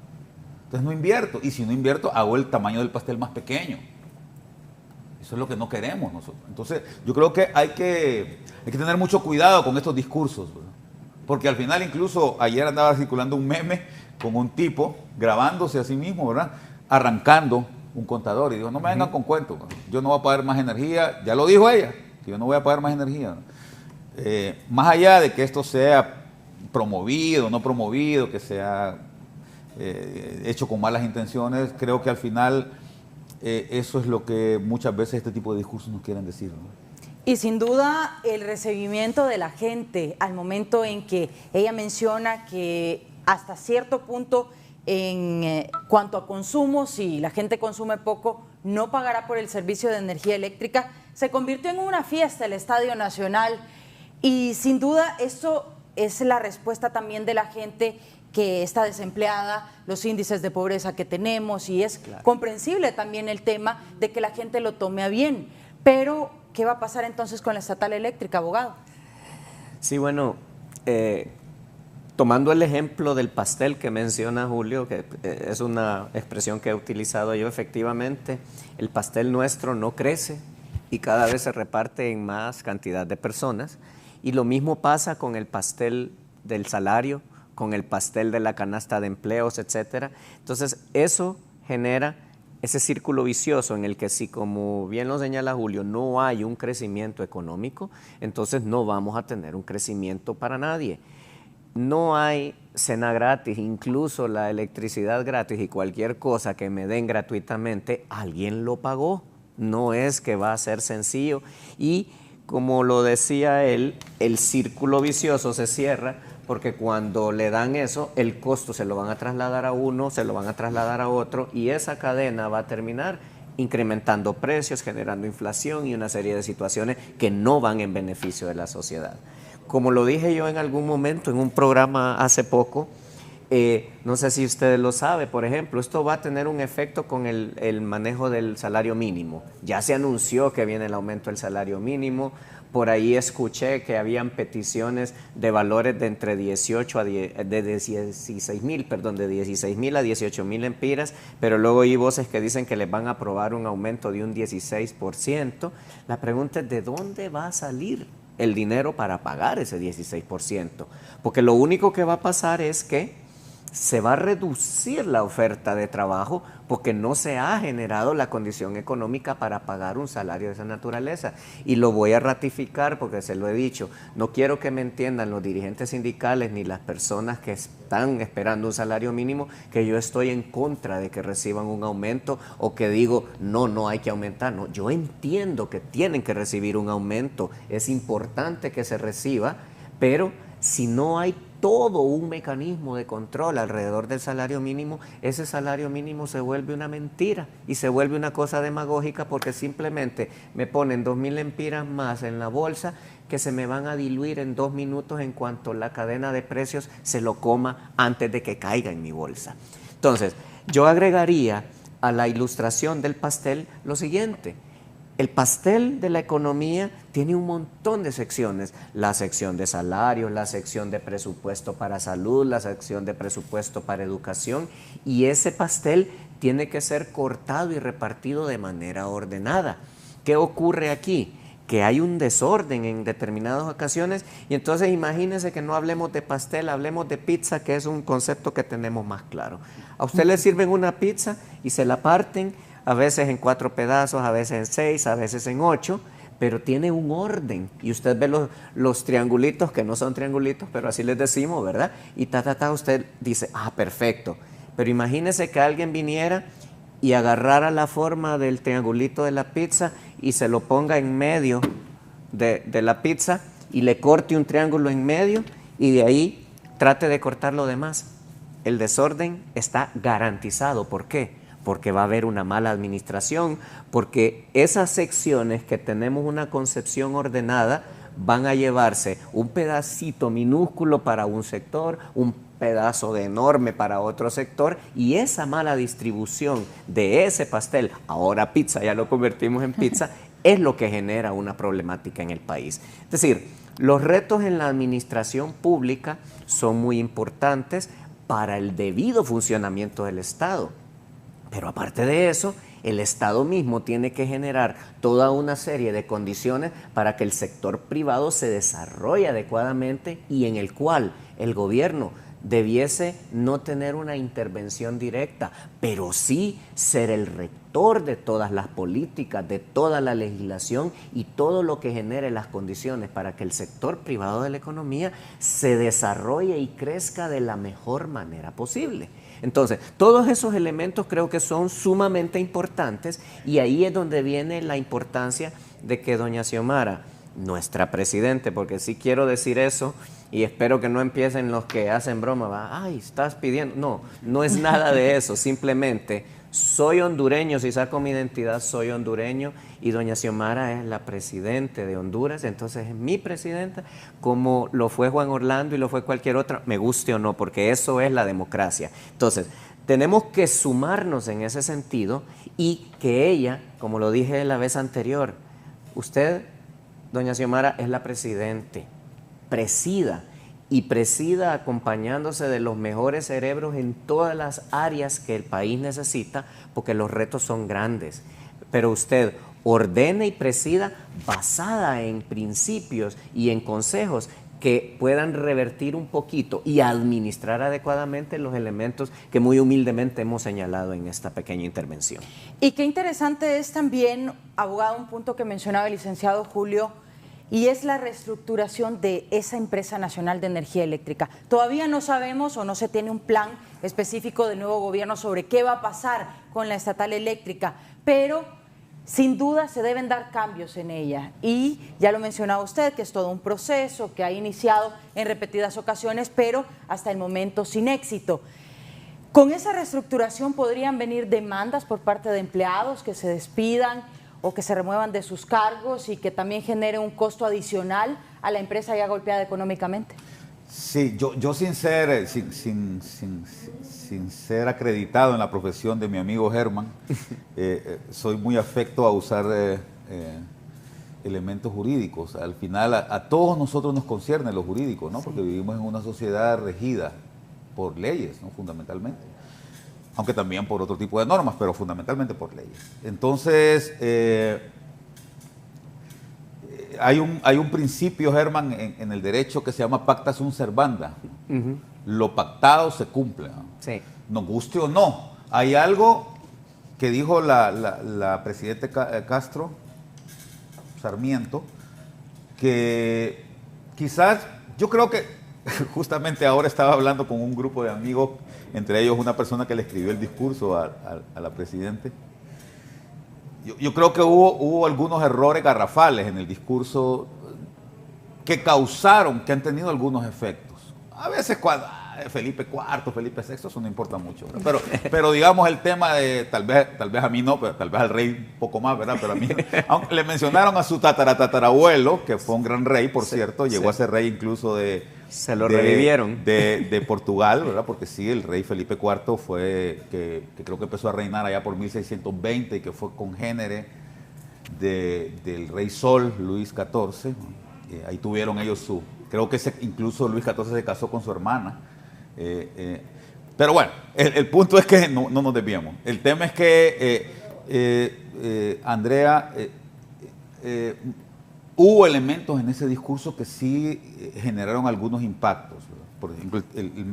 Entonces no invierto, y si no invierto, hago el tamaño del pastel más pequeño. Eso es lo que no queremos nosotros. Entonces yo creo que hay que tener mucho cuidado con estos discursos, ¿verdad? Porque al final incluso ayer andaba circulando un meme con un tipo grabándose a sí mismo, ¿verdad? Arrancando un contador y dijo, no me vengan con cuentos, yo no voy a pagar más energía, ya lo dijo ella, que yo no voy a pagar más energía. Más allá de que esto sea promovido, no promovido, que sea hecho con malas intenciones, creo que al final eso es lo que muchas veces este tipo de discursos nos quieren decir, ¿no? Y sin duda el recibimiento de la gente al momento en que ella menciona que hasta cierto punto en cuanto a consumo, si la gente consume poco, no pagará por el servicio de energía eléctrica, se convirtió en una fiesta el Estadio Nacional y sin duda eso es la respuesta también de la gente que está desempleada, los índices de pobreza que tenemos y es comprensible también el tema de que la gente lo tome a bien, pero ¿qué va a pasar entonces con la estatal eléctrica, abogado? Sí, bueno, tomando el ejemplo del pastel que menciona Julio, que es una expresión que he utilizado yo, efectivamente, el pastel nuestro no crece y cada vez se reparte en más cantidad de personas. Y lo mismo pasa con el pastel del salario, con el pastel de la canasta de empleos, etcétera. Entonces, eso genera ese círculo vicioso en el que si, como bien lo señala Julio, no hay un crecimiento económico, entonces no vamos a tener un crecimiento para nadie. No hay cena gratis, incluso la electricidad gratis y cualquier cosa que me den gratuitamente, alguien lo pagó. No es que va a ser sencillo y, como lo decía él, el círculo vicioso se cierra porque cuando le dan eso, el costo se lo van a trasladar a uno, se lo van a trasladar a otro y esa cadena va a terminar incrementando precios, generando inflación y una serie de situaciones que no van en beneficio de la sociedad. Como lo dije yo en algún momento en un programa hace poco, no sé si ustedes lo saben, por ejemplo, esto va a tener un efecto con el manejo del salario mínimo. Ya se anunció que viene el aumento del salario mínimo. Por ahí escuché que habían peticiones de valores de entre 16,000 a 18,000 empiras, pero luego hay voces que dicen que les van a aprobar un aumento de un 16%. La pregunta es, ¿de dónde va a salir el dinero para pagar ese 16%? Porque lo único que va a pasar es que se va a reducir la oferta de trabajo porque no se ha generado la condición económica para pagar un salario de esa naturaleza. Y lo voy a ratificar porque se lo he dicho, no quiero que me entiendan los dirigentes sindicales ni las personas que están esperando un salario mínimo que yo estoy en contra de que reciban un aumento o que digo, no hay que aumentar. No, yo entiendo que tienen que recibir un aumento, es importante que se reciba, pero si no hay todo un mecanismo de control alrededor del salario mínimo, ese salario mínimo se vuelve una mentira y se vuelve una cosa demagógica porque simplemente me ponen 2,000 empiras más en la bolsa que se me van a diluir en 2 minutos en cuanto la cadena de precios se lo coma antes de que caiga en mi bolsa. Entonces, yo agregaría a la ilustración del pastel lo siguiente. El pastel de la economía tiene un montón de secciones, la sección de salarios, la sección de presupuesto para salud, la sección de presupuesto para educación, y ese pastel tiene que ser cortado y repartido de manera ordenada. ¿Qué ocurre aquí? Que hay un desorden en determinadas ocasiones y entonces imagínense que no hablemos de pastel, hablemos de pizza, que es un concepto que tenemos más claro. A usted le sirven una pizza y se la parten, a veces en 4 pedazos, a veces en 6, a veces en 8, pero tiene un orden. Y usted ve los triangulitos, que no son triangulitos, pero así les decimos, ¿verdad? Y usted dice, perfecto. Pero imagínese que alguien viniera y agarrara la forma del triangulito de la pizza y se lo ponga en medio de la pizza y le corte un triángulo en medio y de ahí trate de cortar lo demás. El desorden está garantizado. ¿Por qué? Porque va a haber una mala administración, porque esas secciones que tenemos una concepción ordenada van a llevarse un pedacito minúsculo para un sector, un pedazo de enorme para otro sector, y esa mala distribución de ese pastel, ahora pizza, ya lo convertimos en pizza, es lo que genera una problemática en el país. Es decir, los retos en la administración pública son muy importantes para el debido funcionamiento del Estado. Pero aparte de eso, el Estado mismo tiene que generar toda una serie de condiciones para que el sector privado se desarrolle adecuadamente y en el cual el gobierno debiese no tener una intervención directa, pero sí ser el rector de todas las políticas, de toda la legislación y todo lo que genere las condiciones para que el sector privado de la economía se desarrolle y crezca de la mejor manera posible. Entonces, todos esos elementos creo que son sumamente importantes y ahí es donde viene la importancia de que doña Xiomara, nuestra presidente, porque sí quiero decir eso y espero que no empiecen los que hacen broma, va, ay, estás pidiendo. No, no es nada de eso, simplemente soy hondureño, si saco mi identidad soy hondureño y doña Xiomara es la presidente de Honduras, entonces es mi presidenta, como lo fue Juan Orlando y lo fue cualquier otra, me guste o no, porque eso es la democracia. Entonces, tenemos que sumarnos en ese sentido y que ella, como lo dije la vez anterior, usted, doña Xiomara, es la presidente, presida acompañándose de los mejores cerebros en todas las áreas que el país necesita, porque los retos son grandes. Pero usted ordene y presida basada en principios y en consejos que puedan revertir un poquito y administrar adecuadamente los elementos que muy humildemente hemos señalado en esta pequeña intervención. Y qué interesante es también, abogado, un punto que mencionaba el licenciado Julio, y es la reestructuración de esa empresa nacional de energía eléctrica. Todavía no sabemos o no se tiene un plan específico del nuevo gobierno sobre qué va a pasar con la estatal eléctrica, pero sin duda se deben dar cambios en ella. Y ya lo mencionaba usted, que es todo un proceso que ha iniciado en repetidas ocasiones, pero hasta el momento sin éxito. Con esa reestructuración podrían venir demandas por parte de empleados que se despidan o que se remuevan de sus cargos y que también genere un costo adicional a la empresa ya golpeada económicamente. Sí, yo sin ser acreditado en la profesión de mi amigo Germán, soy muy afecto a usar elementos jurídicos. Al final a todos nosotros nos concierne lo jurídico, ¿no? Porque vivimos en una sociedad regida por leyes, ¿no? Fundamentalmente. Aunque también por otro tipo de normas, pero fundamentalmente por leyes. Entonces, hay un principio, Germán, en el derecho que se llama pacta sunt servanda. Lo pactado se cumple, ¿no? Sí. Nos guste o no. Hay algo que dijo la presidenta Castro, Sarmiento, que quizás, yo creo que justamente ahora estaba hablando con un grupo de amigos, entre ellos una persona que le escribió el discurso a la presidenta. Yo creo que hubo algunos errores garrafales en el discurso que han tenido algunos efectos. A veces cuando Felipe IV, Felipe VI, eso no importa mucho, ¿verdad? Pero digamos el tema de, tal vez a mí no, pero tal vez al rey un poco más, ¿verdad? Pero a mí no. Aunque le mencionaron a su tatarabuelo, que fue un gran rey, por cierto, llegó a ser rey incluso se lo revivieron. De Portugal, ¿verdad? Porque sí, el rey Felipe IV fue, que creo que empezó a reinar allá por 1620 y que fue congénere del rey Sol, Luis XIV. Ahí tuvieron ellos creo que incluso Luis XIV se casó con su hermana. Pero bueno, el punto es que no nos desviamos. El tema es que, Andrea, hubo elementos en ese discurso que sí generaron algunos impactos, ¿verdad? Por ejemplo,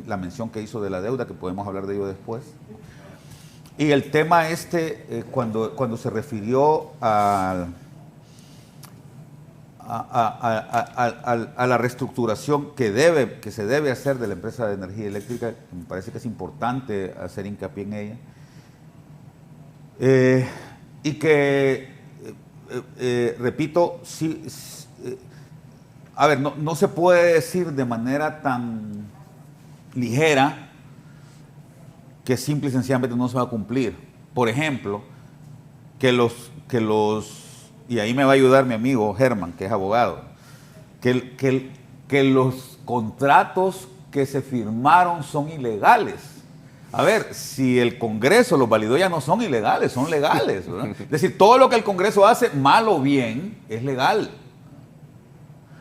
la mención que hizo de la deuda, que podemos hablar de ello después. Y el tema cuando se refirió a la reestructuración que se debe hacer de la empresa de energía eléctrica, me parece que es importante hacer hincapié en ella. Y que, repito, sí, a ver, no se puede decir de manera tan ligera que simple y sencillamente no se va a cumplir. Por ejemplo, y ahí me va a ayudar mi amigo Germán, que es abogado, que los contratos que se firmaron son ilegales. A ver, si el Congreso los validó, ya no son ilegales, son legales, ¿verdad? Es decir, todo lo que el Congreso hace, mal o bien, es legal.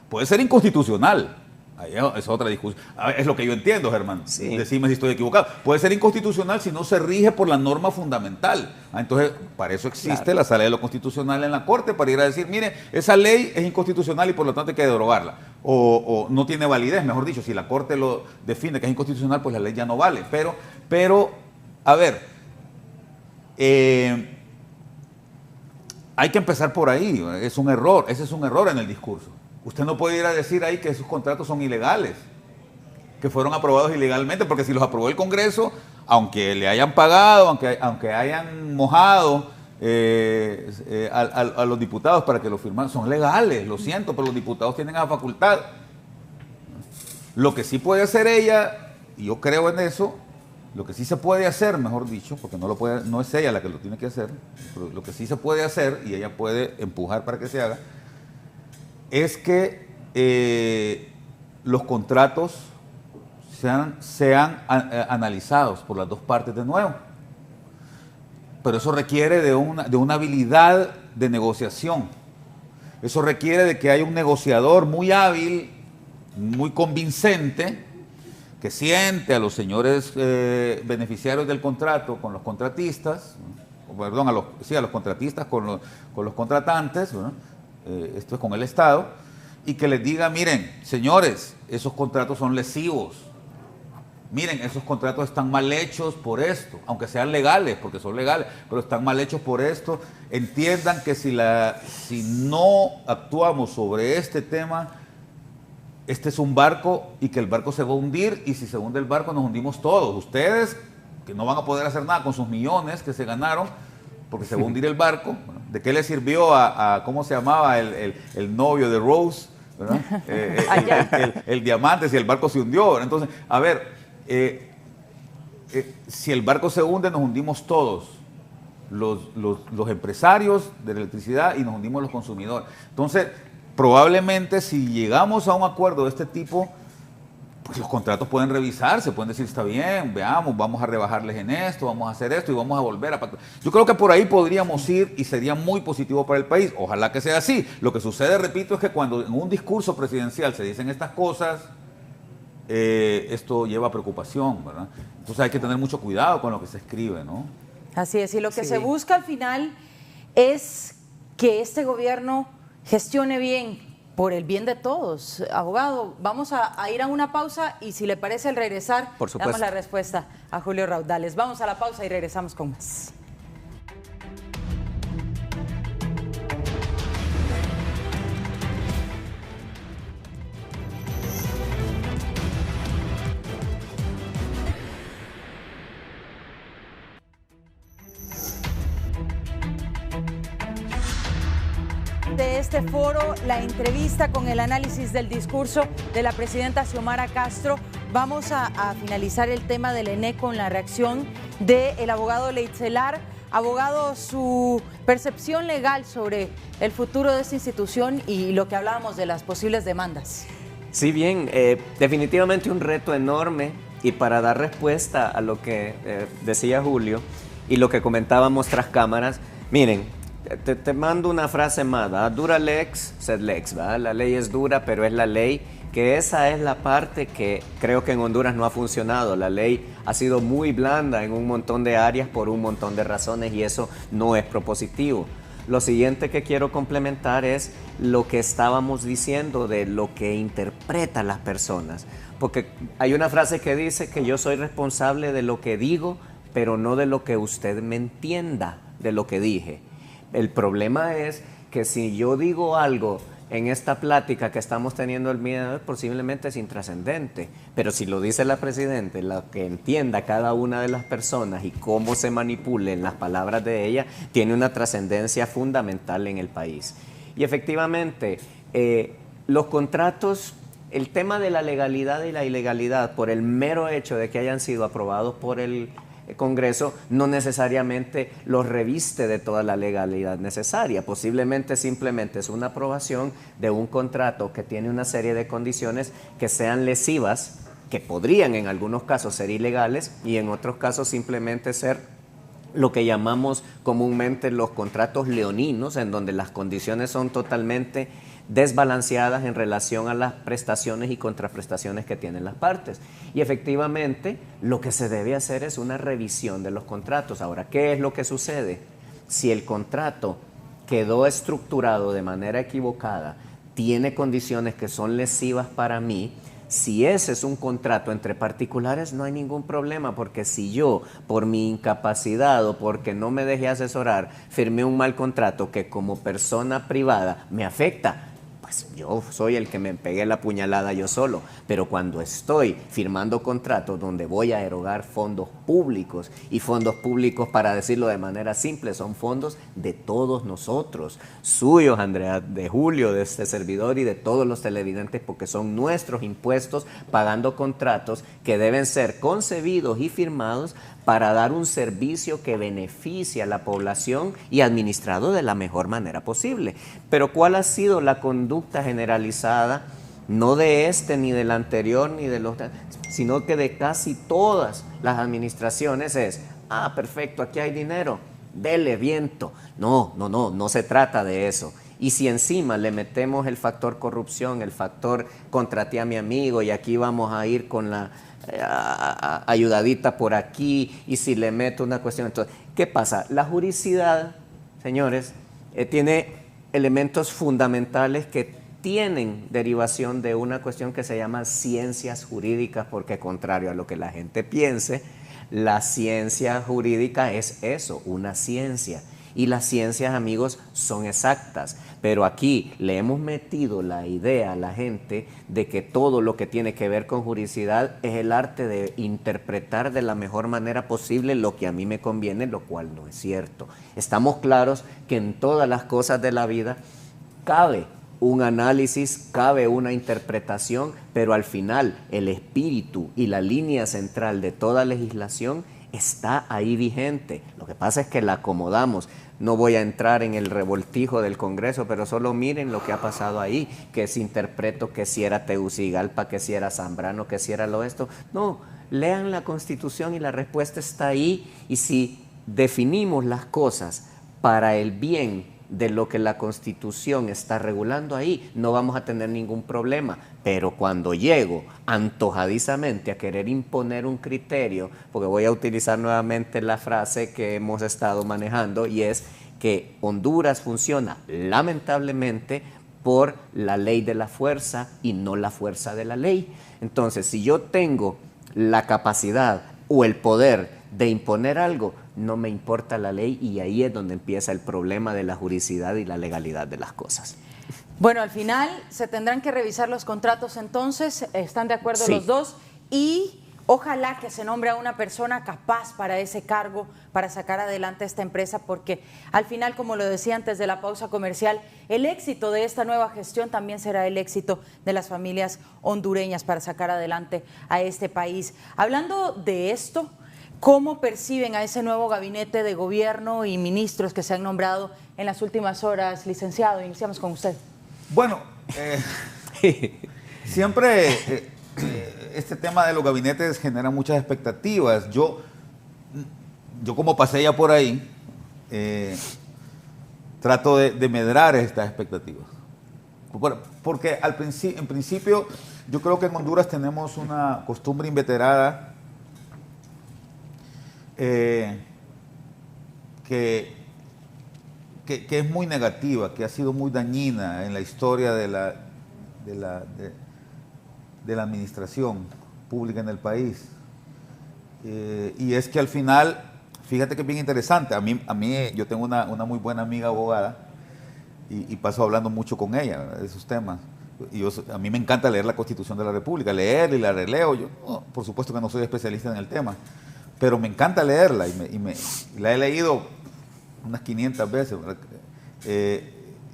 Puede ser inconstitucional, Ahí es otra discusión. Es lo que yo entiendo, Germán. Sí. Decime si estoy equivocado. Puede ser inconstitucional si no se rige por la norma fundamental. Entonces, para eso existe la sala de lo constitucional en la Corte, para ir a decir, mire, esa ley es inconstitucional y por lo tanto hay que derogarla. O no tiene validez, mejor dicho. Si la Corte lo define que es inconstitucional, pues la ley ya no vale. Pero a ver, hay que empezar por ahí. Es un error. Ese es un error en el discurso. Usted no puede ir a decir ahí que esos contratos son ilegales, que fueron aprobados ilegalmente, porque si los aprobó el Congreso, aunque le hayan pagado, aunque hayan mojado a los diputados para que lo firmaran, son legales, lo siento, pero los diputados tienen esa facultad. Lo que sí puede hacer ella, y yo creo en eso, lo que sí se puede hacer, mejor dicho, porque no es ella la que lo tiene que hacer, pero lo que sí se puede hacer, y ella puede empujar para que se haga, es que los contratos sean analizados por las dos partes de nuevo. Pero eso requiere de una habilidad de negociación. Eso requiere de que haya un negociador muy hábil, muy convincente, que siente a los señores beneficiarios del contrato con los contratistas, perdón, a los contratistas con los contratantes, ¿no? Esto es con el Estado, y que les diga, miren, señores, esos contratos son lesivos, miren, esos contratos están mal hechos por esto, aunque sean legales, porque son legales, pero están mal hechos por esto, entiendan que si no actuamos sobre este tema, este es un barco y que el barco se va a hundir, y si se hunde el barco nos hundimos todos, ustedes que no van a poder hacer nada con sus millones que se ganaron, porque se va a hundir el barco. ¿De qué le sirvió a cómo se llamaba el novio de Rose? El diamante, si el barco se hundió. Entonces, a ver, si el barco se hunde, nos hundimos todos, los empresarios de la electricidad, y nos hundimos los consumidores. Entonces, probablemente si llegamos a un acuerdo de este tipo, pues los contratos pueden revisarse, pueden decir, está bien, veamos, vamos a rebajarles en esto, vamos a hacer esto y vamos a volver a pactar. Yo creo que por ahí podríamos ir y sería muy positivo para el país. Ojalá que sea así. Lo que sucede, repito, es que cuando en un discurso presidencial se dicen estas cosas, esto lleva a preocupación, ¿verdad? Entonces hay que tener mucho cuidado con lo que se escribe, ¿no? Así es, y lo que se busca al final es que este gobierno gestione bien, por el bien de todos. Abogado, vamos a ir a una pausa y si le parece al regresar, damos la respuesta a Julio Raudales. Vamos a la pausa y regresamos con más. De este foro, la entrevista con el análisis del discurso de la presidenta Xiomara Castro. Vamos a finalizar el tema del ENE con la reacción del abogado Leitzelar. Abogado, su percepción legal sobre el futuro de esta institución y lo que hablábamos de las posibles demandas. Sí, bien, definitivamente un reto enorme, y para dar respuesta a lo que decía Julio y lo que comentábamos tras cámaras, miren, te mando una frase más, ¿verdad? Dura lex, sed lex, ¿verdad? La ley es dura, pero es la ley, que esa es la parte que creo que en Honduras no ha funcionado. La ley ha sido muy blanda en un montón de áreas por un montón de razones, y eso no es propositivo. Lo siguiente que quiero complementar es lo que estábamos diciendo de lo que interpretan las personas, porque hay una frase que dice que yo soy responsable de lo que digo, pero no de lo que usted me entienda de lo que dije. El problema es que si yo digo algo en esta plática que estamos teniendo el día de hoy, posiblemente es intrascendente, pero si lo dice la presidenta, lo que entienda cada una de las personas y cómo se manipulen las palabras de ella, tiene una trascendencia fundamental en el país. Y efectivamente, los contratos, el tema de la legalidad y la ilegalidad, por el mero hecho de que hayan sido aprobados por el Congreso, no necesariamente los reviste de toda la legalidad necesaria. Posiblemente simplemente es una aprobación de un contrato que tiene una serie de condiciones que sean lesivas, que podrían en algunos casos ser ilegales y en otros casos simplemente ser lo que llamamos comúnmente los contratos leoninos, en donde las condiciones son totalmente desbalanceadas en relación a las prestaciones y contraprestaciones que tienen las partes. Y efectivamente, lo que se debe hacer es una revisión de los contratos. Ahora, ¿qué es lo que sucede? Si el contrato quedó estructurado de manera equivocada, tiene condiciones que son lesivas para mí, si ese es un contrato entre particulares, no hay ningún problema, porque si yo, por mi incapacidad o porque no me dejé asesorar, firmé un mal contrato que como persona privada me afecta, pues yo soy el que me pegué la puñalada yo solo. Pero cuando estoy firmando contratos donde voy a erogar fondos públicos, y fondos públicos, para decirlo de manera simple, son fondos de todos nosotros, suyos, Andrea, de Julio, de este servidor y de todos los televidentes, porque son nuestros impuestos pagando contratos que deben ser concebidos y firmados para dar un servicio que beneficie a la población y administrado de la mejor manera posible. Pero ¿cuál ha sido la conducta generalizada, no de este ni del anterior ni de los, sino que de casi todas las administraciones? Es, perfecto, aquí hay dinero, dele viento. No se trata de eso. Y si encima le metemos el factor corrupción, el factor contraté a mi amigo y aquí vamos a ir con la ayudadita por aquí, y si le meto una cuestión, entonces, ¿qué pasa? La juridicidad, señores, tiene elementos fundamentales que tienen derivación de una cuestión que se llama ciencias jurídicas, porque contrario a lo que la gente piense, la ciencia jurídica es eso, una ciencia. Y las ciencias, amigos, son exactas. Pero aquí le hemos metido la idea a la gente de que todo lo que tiene que ver con juridicidad es el arte de interpretar de la mejor manera posible lo que a mí me conviene, lo cual no es cierto. Estamos claros que en todas las cosas de la vida cabe un análisis, cabe una interpretación, pero al final el espíritu y la línea central de toda legislación está ahí vigente. Lo que pasa es que la acomodamos. No voy a entrar en el revoltijo del Congreso, pero solo miren lo que ha pasado ahí, que si interpreto que si era Tegucigalpa, que si era Zambrano, que si era lo esto. No, lean la Constitución y la respuesta está ahí, y si definimos las cosas para el bien de lo que la Constitución está regulando ahí, no vamos a tener ningún problema. Pero cuando llego antojadizamente a querer imponer un criterio, porque voy a utilizar nuevamente la frase que hemos estado manejando, y es que Honduras funciona lamentablemente por la ley de la fuerza y no la fuerza de la ley. Entonces, si yo tengo la capacidad o el poder de imponer algo, no me importa la ley, y ahí es donde empieza el problema de la juridicidad y la legalidad de las cosas. Bueno, al final se tendrán que revisar los contratos entonces, ¿están de acuerdo los dos? Y ojalá que se nombre a una persona capaz para ese cargo, para sacar adelante esta empresa, porque al final, como lo decía antes de la pausa comercial, el éxito de esta nueva gestión también será el éxito de las familias hondureñas para sacar adelante a este país. Hablando de esto, ¿cómo perciben a ese nuevo gabinete de gobierno y ministros que se han nombrado en las últimas horas? Licenciado, iniciamos con usted. Bueno, siempre este tema de los gabinetes genera muchas expectativas. Yo como pasé ya por ahí, trato de medrar estas expectativas. Porque en principio, yo creo que en Honduras tenemos una costumbre inveterada que es muy negativa, que ha sido muy dañina en la historia de la administración pública en el país. Y es que al final, fíjate que es bien interesante, a mí yo tengo una muy buena amiga abogada y paso hablando mucho con ella de esos temas. A mí me encanta leer la Constitución de la República, leerla y la releo. Yo, por supuesto que no soy especialista en el tema, pero me encanta leerla y la he leído unas 500 veces,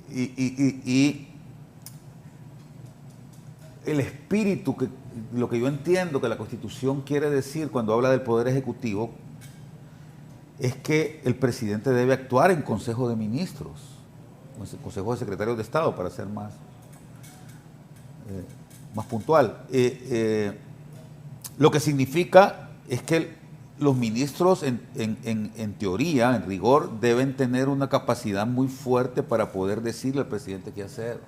y el espíritu, lo que yo entiendo que la Constitución quiere decir cuando habla del Poder Ejecutivo, es que el presidente debe actuar en Consejo de Ministros, en Consejo de Secretarios de Estado, para ser más puntual. Lo que significa es que los ministros, en teoría, en rigor, deben tener una capacidad muy fuerte para poder decirle al presidente qué hacer.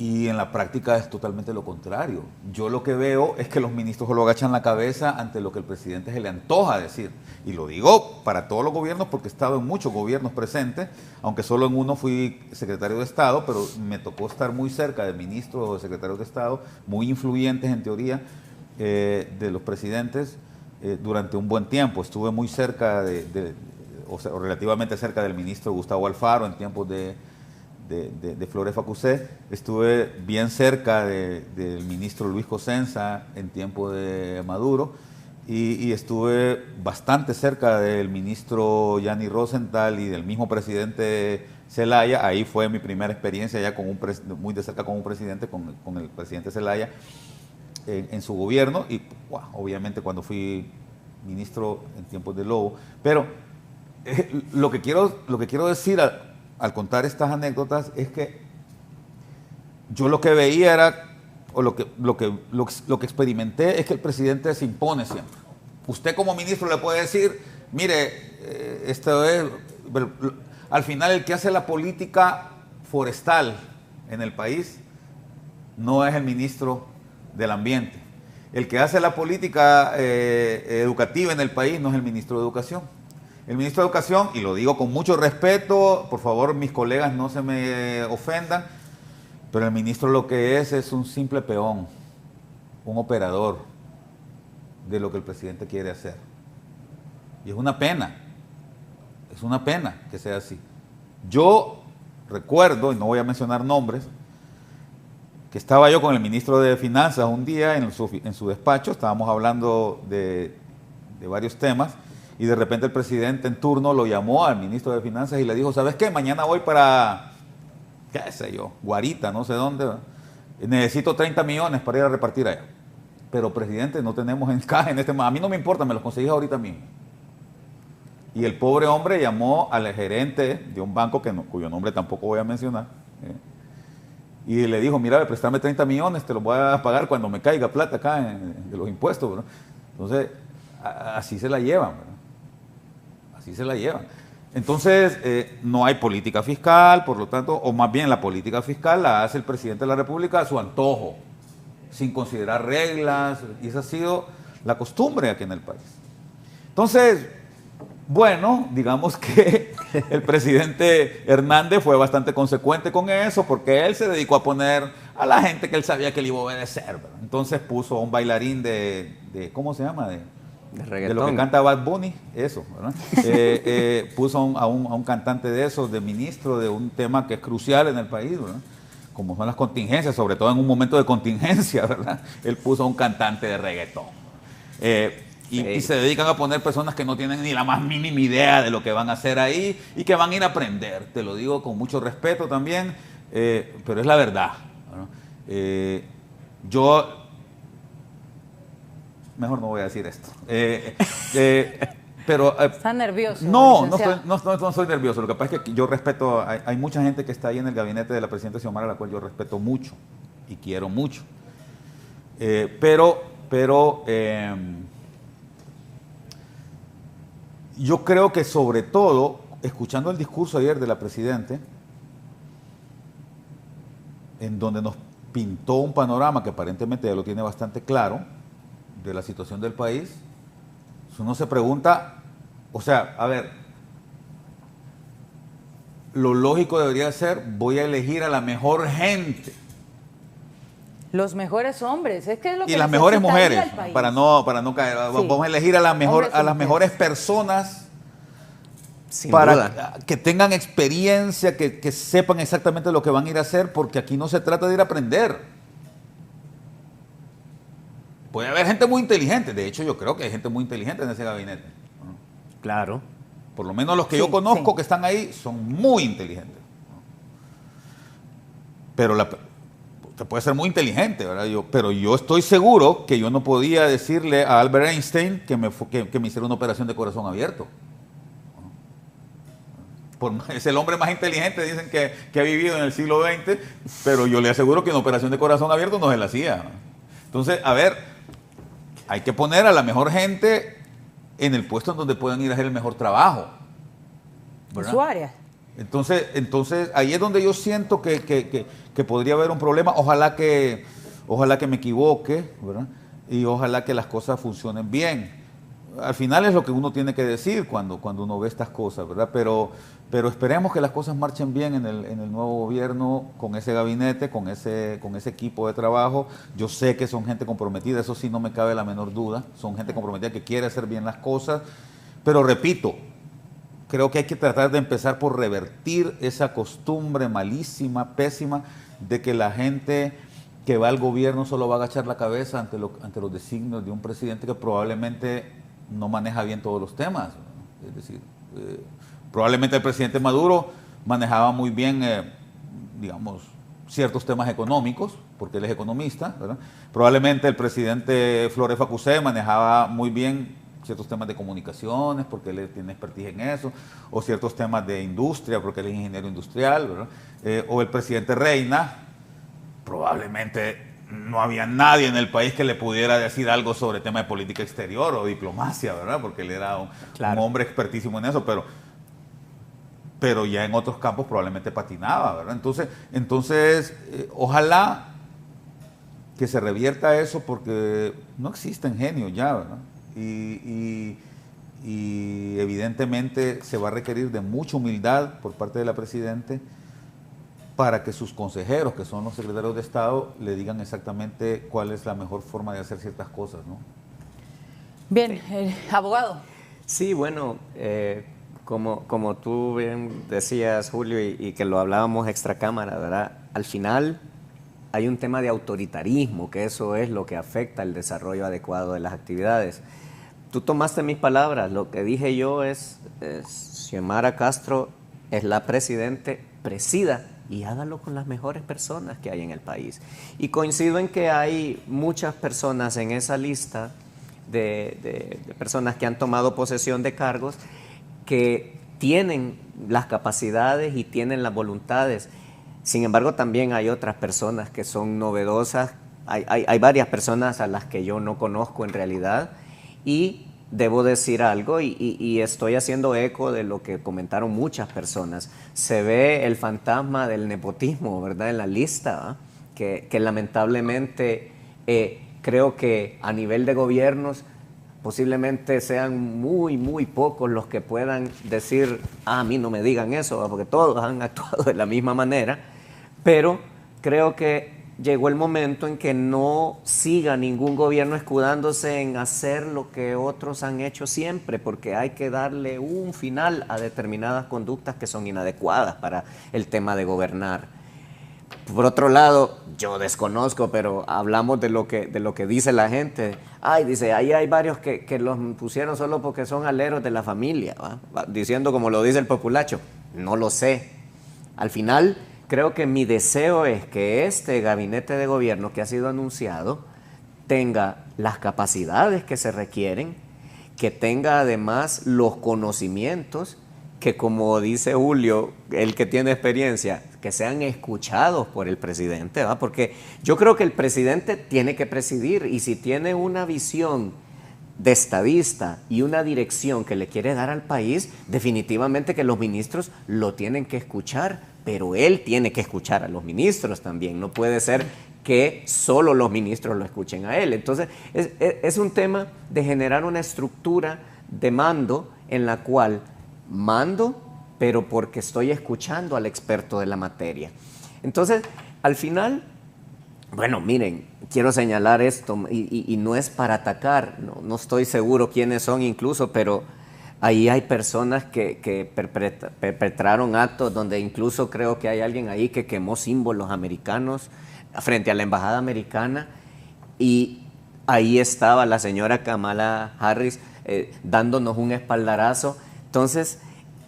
Y en la práctica es totalmente lo contrario. Yo lo que veo es que los ministros solo agachan la cabeza ante lo que el presidente se le antoja decir. Y lo digo para todos los gobiernos porque he estado en muchos gobiernos presentes, aunque solo en uno fui secretario de Estado, pero me tocó estar muy cerca de ministros o de secretarios de Estado, muy influyentes en teoría de los presidentes durante un buen tiempo. Estuve muy cerca o sea, relativamente cerca del ministro Gustavo Alfaro en tiempos de Flores Facusé, estuve bien cerca del ministro Luis Cosenza en tiempo de Maduro y estuve bastante cerca del ministro Gianni Rosenthal y del mismo presidente Zelaya. Ahí fue mi primera experiencia ya muy de cerca con un presidente, con el presidente Zelaya en su gobierno y obviamente cuando fui ministro en tiempos de Lobo. Pero lo que quiero decir al contar estas anécdotas es que yo lo que veía era, o lo que experimenté es que el presidente se impone siempre. Usted como ministro le puede decir, mire, esto es, al final el que hace la política forestal en el país no es el ministro del Ambiente. El que hace la política educativa en el país no es el ministro de Educación. El ministro de Educación, y lo digo con mucho respeto, por favor mis colegas no se me ofendan, pero el ministro lo que es un simple peón, un operador de lo que el presidente quiere hacer. Y es una pena que sea así. Yo recuerdo, y no voy a mencionar nombres, que estaba yo con el ministro de Finanzas un día en su despacho, estábamos hablando de varios temas, y de repente el presidente en turno lo llamó al ministro de Finanzas y le dijo, ¿sabes qué? Mañana voy para, qué sé yo, Guarita, no sé dónde, ¿verdad? Necesito 30 millones para ir a repartir allá. Pero presidente, no tenemos en caja en este momento. A mí no me importa, me los conseguís ahorita mismo. Y el pobre hombre llamó al gerente de un banco cuyo nombre tampoco voy a mencionar, y le dijo, mira, préstame 30 millones, te los voy a pagar cuando me caiga plata acá de los impuestos, ¿verdad? Entonces, así se la llevan, ¿verdad? Así se la llevan. Entonces, no hay política fiscal, por lo tanto, o más bien la política fiscal la hace el presidente de la República a su antojo, sin considerar reglas, y esa ha sido la costumbre aquí en el país. Entonces, bueno, digamos que el presidente Hernández fue bastante consecuente con eso, porque él se dedicó a poner a la gente que él sabía que le iba a obedecer, ¿verdad? Entonces puso a un bailarín de ¿cómo se llama? De lo que canta Bad Bunny, eso, ¿verdad? Puso a un cantante de esos, de ministro de un tema que es crucial en el país, ¿verdad? Como son las contingencias, sobre todo en un momento de contingencia, ¿verdad? Él puso a un cantante de reggaetón. Y se dedican a poner personas que no tienen ni la más mínima idea de lo que van a hacer ahí y que van a ir a aprender. Te lo digo con mucho respeto también, pero es la verdad, ¿no? Yo... Mejor no voy a decir esto. Pero ¿Está nervioso? No soy nervioso. Lo que pasa es que yo respeto, hay mucha gente que está ahí en el gabinete de la presidenta Xiomara, a la cual yo respeto mucho y quiero mucho. Yo creo que sobre todo, escuchando el discurso ayer de la presidenta, en donde nos pintó un panorama que aparentemente ya lo tiene bastante claro, de la situación del país, uno se pregunta, o sea, a ver, lo lógico debería ser, voy a elegir a la mejor gente. Los mejores hombres, es que es lo que y las mejores mujeres, para no caer, sí. Vamos a elegir a las mejores personas para que tengan experiencia, que sepan exactamente lo que van a ir a hacer, porque aquí no se trata de ir a aprender. Puede haber gente muy inteligente, de hecho yo creo que hay gente muy inteligente en ese gabinete. Claro. Por lo menos los que yo conozco que están ahí son muy inteligentes. Pero usted puede ser muy inteligente, ¿verdad? Pero yo estoy seguro que yo no podía decirle a Albert Einstein que me hiciera una operación de corazón abierto. Es el hombre más inteligente, dicen que ha vivido en el siglo XX, pero yo le aseguro que una operación de corazón abierto no se la hacía. Entonces, a ver, hay que poner a la mejor gente en el puesto en donde puedan ir a hacer el mejor trabajo, ¿verdad? En su área. Entonces ahí es donde yo siento que podría haber un problema. Ojalá que me equivoque, ¿verdad? Y ojalá que las cosas funcionen bien. Al final es lo que uno tiene que decir cuando uno ve estas cosas, ¿verdad? Pero esperemos que las cosas marchen bien en el nuevo gobierno, con ese gabinete, con ese equipo de trabajo. Yo sé que son gente comprometida, eso sí no me cabe la menor duda. Son gente comprometida que quiere hacer bien las cosas. Pero repito, creo que hay que tratar de empezar por revertir esa costumbre malísima, pésima, de que la gente que va al gobierno solo va a agachar la cabeza ante los designios de un presidente que probablemente no maneja bien todos los temas. Es decir, probablemente el presidente Maduro manejaba muy bien, digamos, ciertos temas económicos, porque él es economista, ¿verdad? Probablemente el presidente Flores Facusé manejaba muy bien ciertos temas de comunicaciones, porque él tiene expertise en eso, o ciertos temas de industria, porque él es ingeniero industrial, ¿verdad? O el presidente Reina, probablemente no había nadie en el país que le pudiera decir algo sobre tema de política exterior o diplomacia, ¿verdad? Porque él era un hombre expertísimo en eso, pero ya en otros campos probablemente patinaba, ¿verdad? Entonces ojalá que se revierta eso, porque no existen genios ya, ¿verdad? Y evidentemente se va a requerir de mucha humildad por parte de la Presidente para que sus consejeros, que son los secretarios de Estado, le digan exactamente cuál es la mejor forma de hacer ciertas cosas, ¿no? Bien, abogado. Sí, bueno, como tú bien decías, Julio, y que lo hablábamos extra cámara, ¿verdad? Al final hay un tema de autoritarismo, que eso es lo que afecta el desarrollo adecuado de las actividades. Tú tomaste mis palabras, lo que dije yo es Xiomara Castro es la presidente, presida y hágalo con las mejores personas que hay en el país. Y coincido en que hay muchas personas en esa lista de personas que han tomado posesión de cargos que tienen las capacidades y tienen las voluntades. Sin embargo, también hay otras personas que son novedosas. Hay varias personas a las que yo no conozco en realidad, y debo decir algo, y estoy haciendo eco de lo que comentaron muchas personas. Se ve el fantasma del nepotismo, ¿verdad?, en la lista, que lamentablemente creo que a nivel de gobiernos posiblemente sean muy pocos los que puedan decir, a mí no me digan eso, porque todos han actuado de la misma manera, pero creo que llegó el momento en que no siga ningún gobierno escudándose en hacer lo que otros han hecho siempre, porque hay que darle un final a determinadas conductas que son inadecuadas para el tema de gobernar. Por otro lado, yo desconozco, pero hablamos de lo que dice la gente. Dice, ahí hay varios que los pusieron solo porque son aleros de la familia, ¿va? Diciendo como lo dice el populacho. No lo sé. Al final, creo que mi deseo es que este gabinete de gobierno que ha sido anunciado tenga las capacidades que se requieren, que tenga además los conocimientos, que como dice Julio, el que tiene experiencia, que sean escuchados por el presidente, ¿va? Porque yo creo que el presidente tiene que presidir, y si tiene una visión de estadista y una dirección que le quiere dar al país, definitivamente que los ministros lo tienen que escuchar, pero él tiene que escuchar a los ministros también. No puede ser que solo los ministros lo escuchen a él. Entonces, es un tema de generar una estructura de mando en la cual mando, pero porque estoy escuchando al experto de la materia. Entonces, al final, bueno, miren, quiero señalar esto, y no es para atacar, no estoy seguro quiénes son incluso, pero ahí hay personas que perpetraron actos donde incluso creo que hay alguien ahí que quemó símbolos americanos frente a la embajada americana, y ahí estaba la señora Kamala Harris dándonos un espaldarazo. Entonces,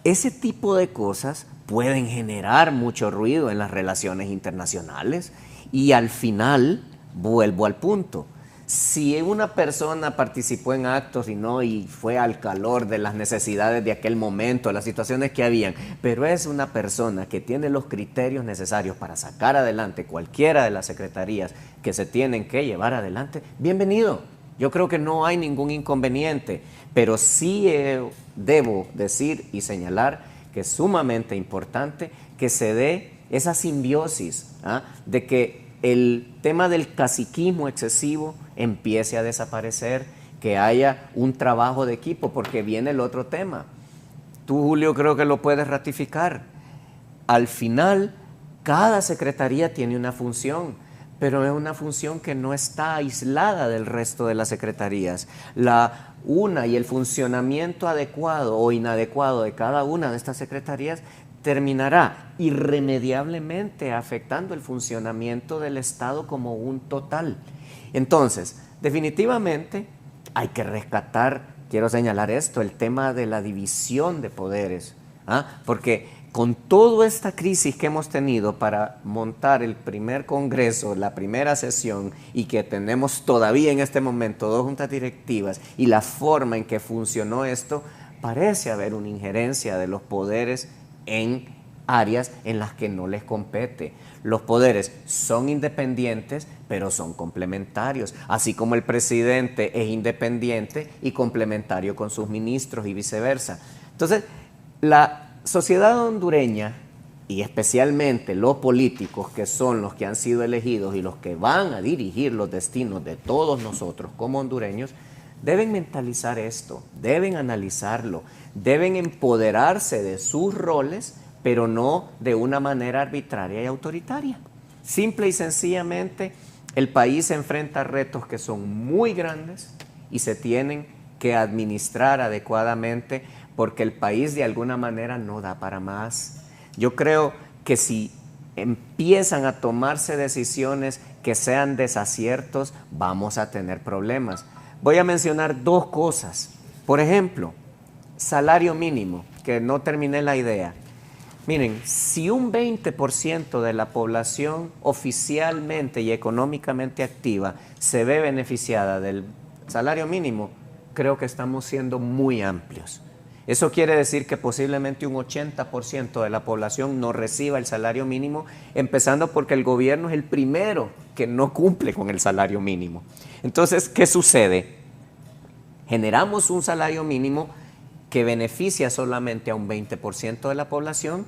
ese tipo de cosas pueden generar mucho ruido en las relaciones internacionales, y al final vuelvo al punto. Si una persona participó en actos y fue al calor de las necesidades de aquel momento, las situaciones que habían, pero es una persona que tiene los criterios necesarios para sacar adelante cualquiera de las secretarías que se tienen que llevar adelante, bienvenido. Yo creo que no hay ningún inconveniente, pero sí debo decir y señalar que es sumamente importante que se dé esa simbiosis, de que el tema del caciquismo excesivo empiece a desaparecer, que haya un trabajo de equipo, porque viene el otro tema. Tú, Julio, creo que lo puedes ratificar. Al final, cada secretaría tiene una función, pero es una función que no está aislada del resto de las secretarías. La una y el funcionamiento adecuado o inadecuado de cada una de estas secretarías terminará irremediablemente afectando el funcionamiento del Estado como un total. Entonces, definitivamente hay que rescatar, quiero señalar esto, el tema de la división de poderes, porque con toda esta crisis que hemos tenido para montar el primer congreso, la primera sesión, y que tenemos todavía en este momento 2 juntas directivas, y la forma en que funcionó esto, parece haber una injerencia de los poderes en áreas en las que no les compete. Los poderes son independientes, pero son complementarios, así como el presidente es independiente y complementario con sus ministros y viceversa. Entonces, la sociedad hondureña, y especialmente los políticos que son los que han sido elegidos y los que van a dirigir los destinos de todos nosotros como hondureños, deben mentalizar esto, deben analizarlo, deben empoderarse de sus roles, pero no de una manera arbitraria y autoritaria. Simple y sencillamente, el país se enfrenta a retos que son muy grandes y se tienen que administrar adecuadamente, porque el país de alguna manera no da para más. Yo creo que si empiezan a tomarse decisiones que sean desaciertos, vamos a tener problemas. Voy a mencionar 2 cosas. Por ejemplo, salario mínimo, que no terminé la idea. Miren, si un 20% de la población oficialmente y económicamente activa se ve beneficiada del salario mínimo, creo que estamos siendo muy amplios. Eso quiere decir que posiblemente un 80% de la población no reciba el salario mínimo, empezando porque el gobierno es el primero que no cumple con el salario mínimo. Entonces, ¿qué sucede? Generamos un salario mínimo que beneficia solamente a un 20% de la población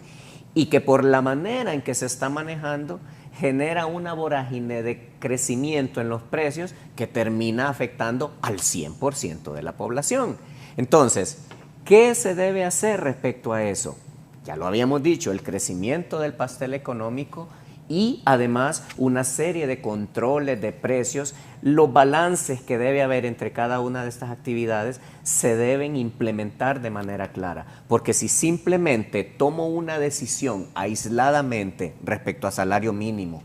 y que por la manera en que se está manejando genera una vorágine de crecimiento en los precios que termina afectando al 100% de la población. Entonces, ¿qué se debe hacer respecto a eso? Ya lo habíamos dicho, el crecimiento del pastel económico y además una serie de controles de precios, los balances que debe haber entre cada una de estas actividades se deben implementar de manera clara, porque si simplemente tomo una decisión aisladamente respecto a salario mínimo,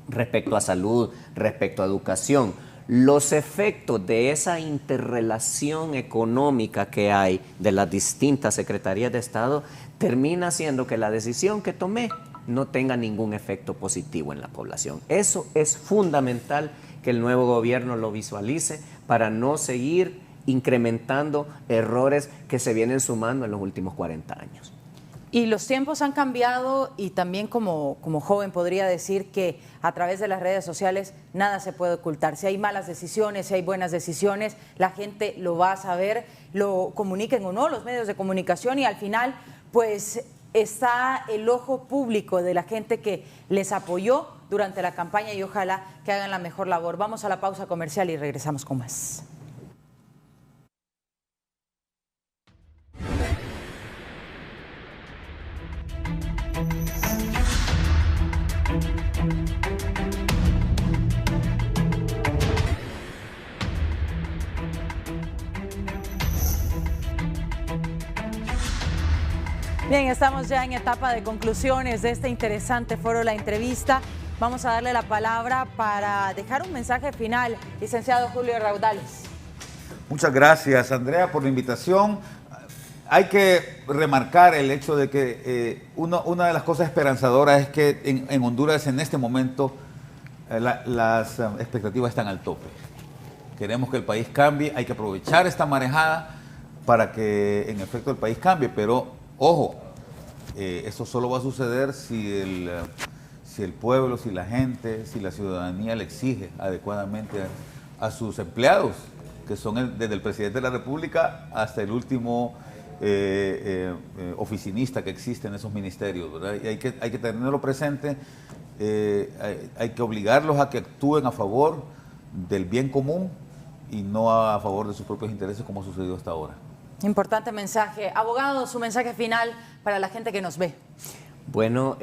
respecto a salud, respecto a educación, los efectos de esa interrelación económica que hay de las distintas secretarías de Estado termina haciendo que la decisión que tomé no tenga ningún efecto positivo en la población. Eso es fundamental que el nuevo gobierno lo visualice para no seguir incrementando errores que se vienen sumando en los últimos 40 años. Y los tiempos han cambiado y también como joven podría decir que a través de las redes sociales nada se puede ocultar. Si hay malas decisiones, si hay buenas decisiones, la gente lo va a saber, lo comuniquen o no los medios de comunicación y al final pues está el ojo público de la gente que les apoyó durante la campaña y ojalá que hagan la mejor labor. Vamos a la pausa comercial y regresamos con más. Bien, estamos ya en etapa de conclusiones de este interesante foro La Entrevista. Vamos a darle la palabra para dejar un mensaje final, licenciado Julio Raudales. Muchas gracias, Andrea, por la invitación. Hay que remarcar el hecho de que una de las cosas esperanzadoras es que en Honduras en este momento las expectativas están al tope. Queremos que el país cambie, hay que aprovechar esta marejada para que en efecto el país cambie, pero ojo, esto solo va a suceder si el pueblo, si la gente, si la ciudadanía le exige adecuadamente a sus empleados, que son desde el presidente de la República hasta el último oficinista que existe en esos ministerios, ¿verdad? Y hay que tenerlo presente, hay que obligarlos a que actúen a favor del bien común y no a favor de sus propios intereses como ha sucedido hasta ahora. Importante mensaje. Abogado, su mensaje final para la gente que nos ve. Bueno,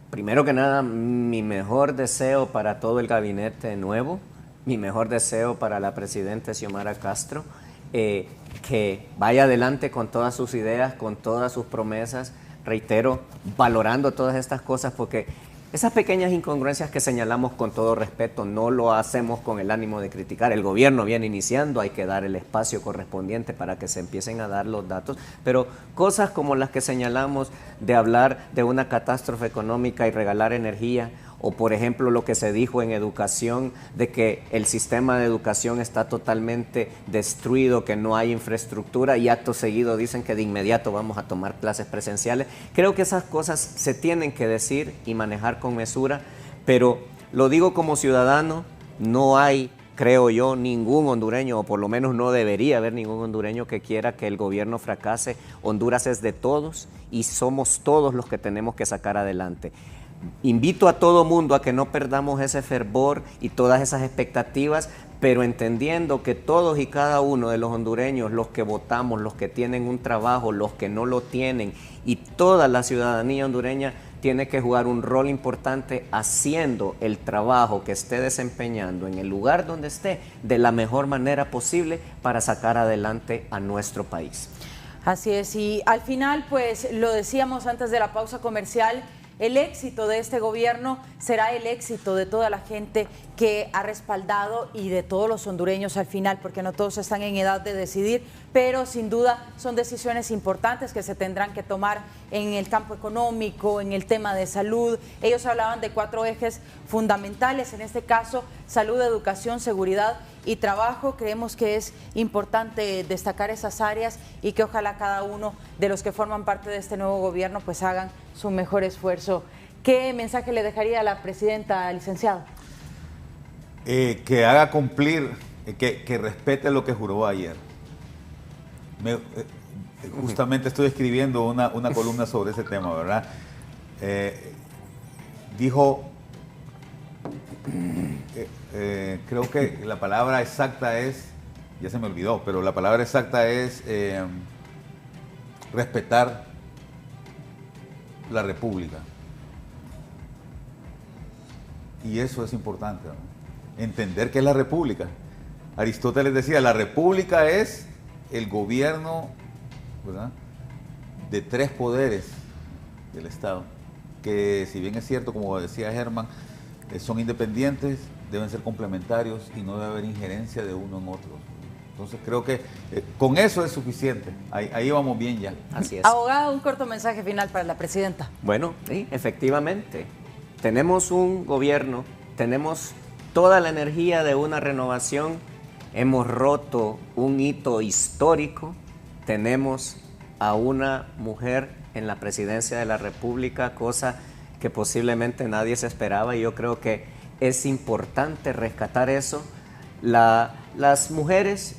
primero que nada, mi mejor deseo para todo el gabinete nuevo, mi mejor deseo para la presidenta Xiomara Castro, que vaya adelante con todas sus ideas, con todas sus promesas, reitero, valorando todas estas cosas, porque esas pequeñas incongruencias que señalamos con todo respeto no lo hacemos con el ánimo de criticar. El gobierno viene iniciando, hay que dar el espacio correspondiente para que se empiecen a dar los datos, pero cosas como las que señalamos de hablar de una catástrofe económica y regalar energía, o por ejemplo lo que se dijo en educación, de que el sistema de educación está totalmente destruido, que no hay infraestructura, y acto seguido dicen que de inmediato vamos a tomar clases presenciales. Creo que esas cosas se tienen que decir y manejar con mesura, pero lo digo como ciudadano, no hay, creo yo, ningún hondureño, o por lo menos no debería haber ningún hondureño que quiera que el gobierno fracase. Honduras es de todos y somos todos los que tenemos que sacar adelante. Invito a todo mundo a que no perdamos ese fervor y todas esas expectativas, pero entendiendo que todos y cada uno de los hondureños, los que votamos, los que tienen un trabajo, los que no lo tienen, y toda la ciudadanía hondureña tiene que jugar un rol importante haciendo el trabajo que esté desempeñando en el lugar donde esté de la mejor manera posible para sacar adelante a nuestro país. Así es, y al final, pues lo decíamos antes de la pausa comercial, el éxito de este gobierno será el éxito de toda la gente que ha respaldado y de todos los hondureños al final, porque no todos están en edad de decidir, pero sin duda son decisiones importantes que se tendrán que tomar en el campo económico, en el tema de salud. Ellos hablaban de 4 ejes fundamentales, en este caso salud, educación, seguridad y trabajo. Creemos que es importante destacar esas áreas y que ojalá cada uno de los que forman parte de este nuevo gobierno pues hagan su mejor esfuerzo. ¿Qué mensaje le dejaría a la presidenta, licenciado? Que haga cumplir, que respete lo que juró ayer. Justamente estoy escribiendo una columna sobre ese tema, ¿verdad? Dijo, creo que la palabra exacta es, ya se me olvidó, pero la palabra exacta es respetar la República. Y eso es importante, ¿no? Entender qué es la República. Aristóteles decía, la República es el gobierno, ¿verdad?, de 3 poderes del Estado, que si bien es cierto, como decía Germán, son independientes, deben ser complementarios y no debe haber injerencia de uno en otro. Entonces creo que con eso es suficiente, ahí vamos bien ya. Así es. Abogado, un corto mensaje final para la presidenta. Bueno, sí, efectivamente, tenemos un gobierno, tenemos toda la energía de una renovación, hemos roto un hito histórico, tenemos a una mujer en la presidencia de la República, cosa que posiblemente nadie se esperaba, y yo creo que es importante rescatar eso. Las mujeres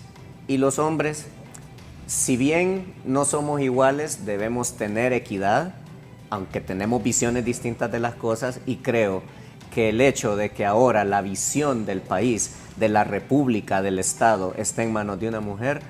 y los hombres, si bien no somos iguales, debemos tener equidad, aunque tenemos visiones distintas de las cosas, y creo que el hecho de que ahora la visión del país, de la República, del Estado, esté en manos de una mujer,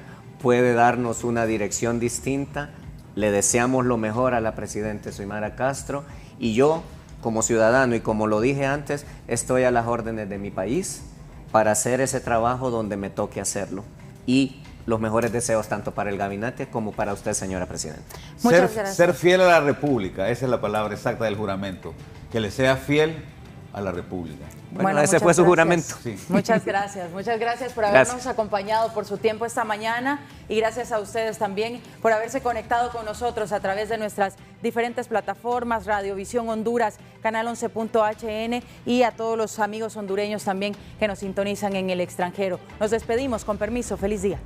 puede darnos una dirección distinta. Le deseamos lo mejor a la presidenta Xiomara Castro, y yo, como ciudadano y como lo dije antes, estoy a las órdenes de mi país para hacer ese trabajo donde me toque hacerlo. Y los mejores deseos tanto para el gabinete como para usted, señora presidenta. Muchas gracias. Ser fiel a la República, esa es la palabra exacta del juramento. Que le sea fiel a la República. Bueno, ese fue su juramento. Sí. Muchas gracias por habernos acompañado, por su tiempo esta mañana, y gracias a ustedes también por haberse conectado con nosotros a través de nuestras diferentes plataformas, Radiovisión Honduras, Canal 11.hn, y a todos los amigos hondureños también que nos sintonizan en el extranjero. Nos despedimos, con permiso, feliz día.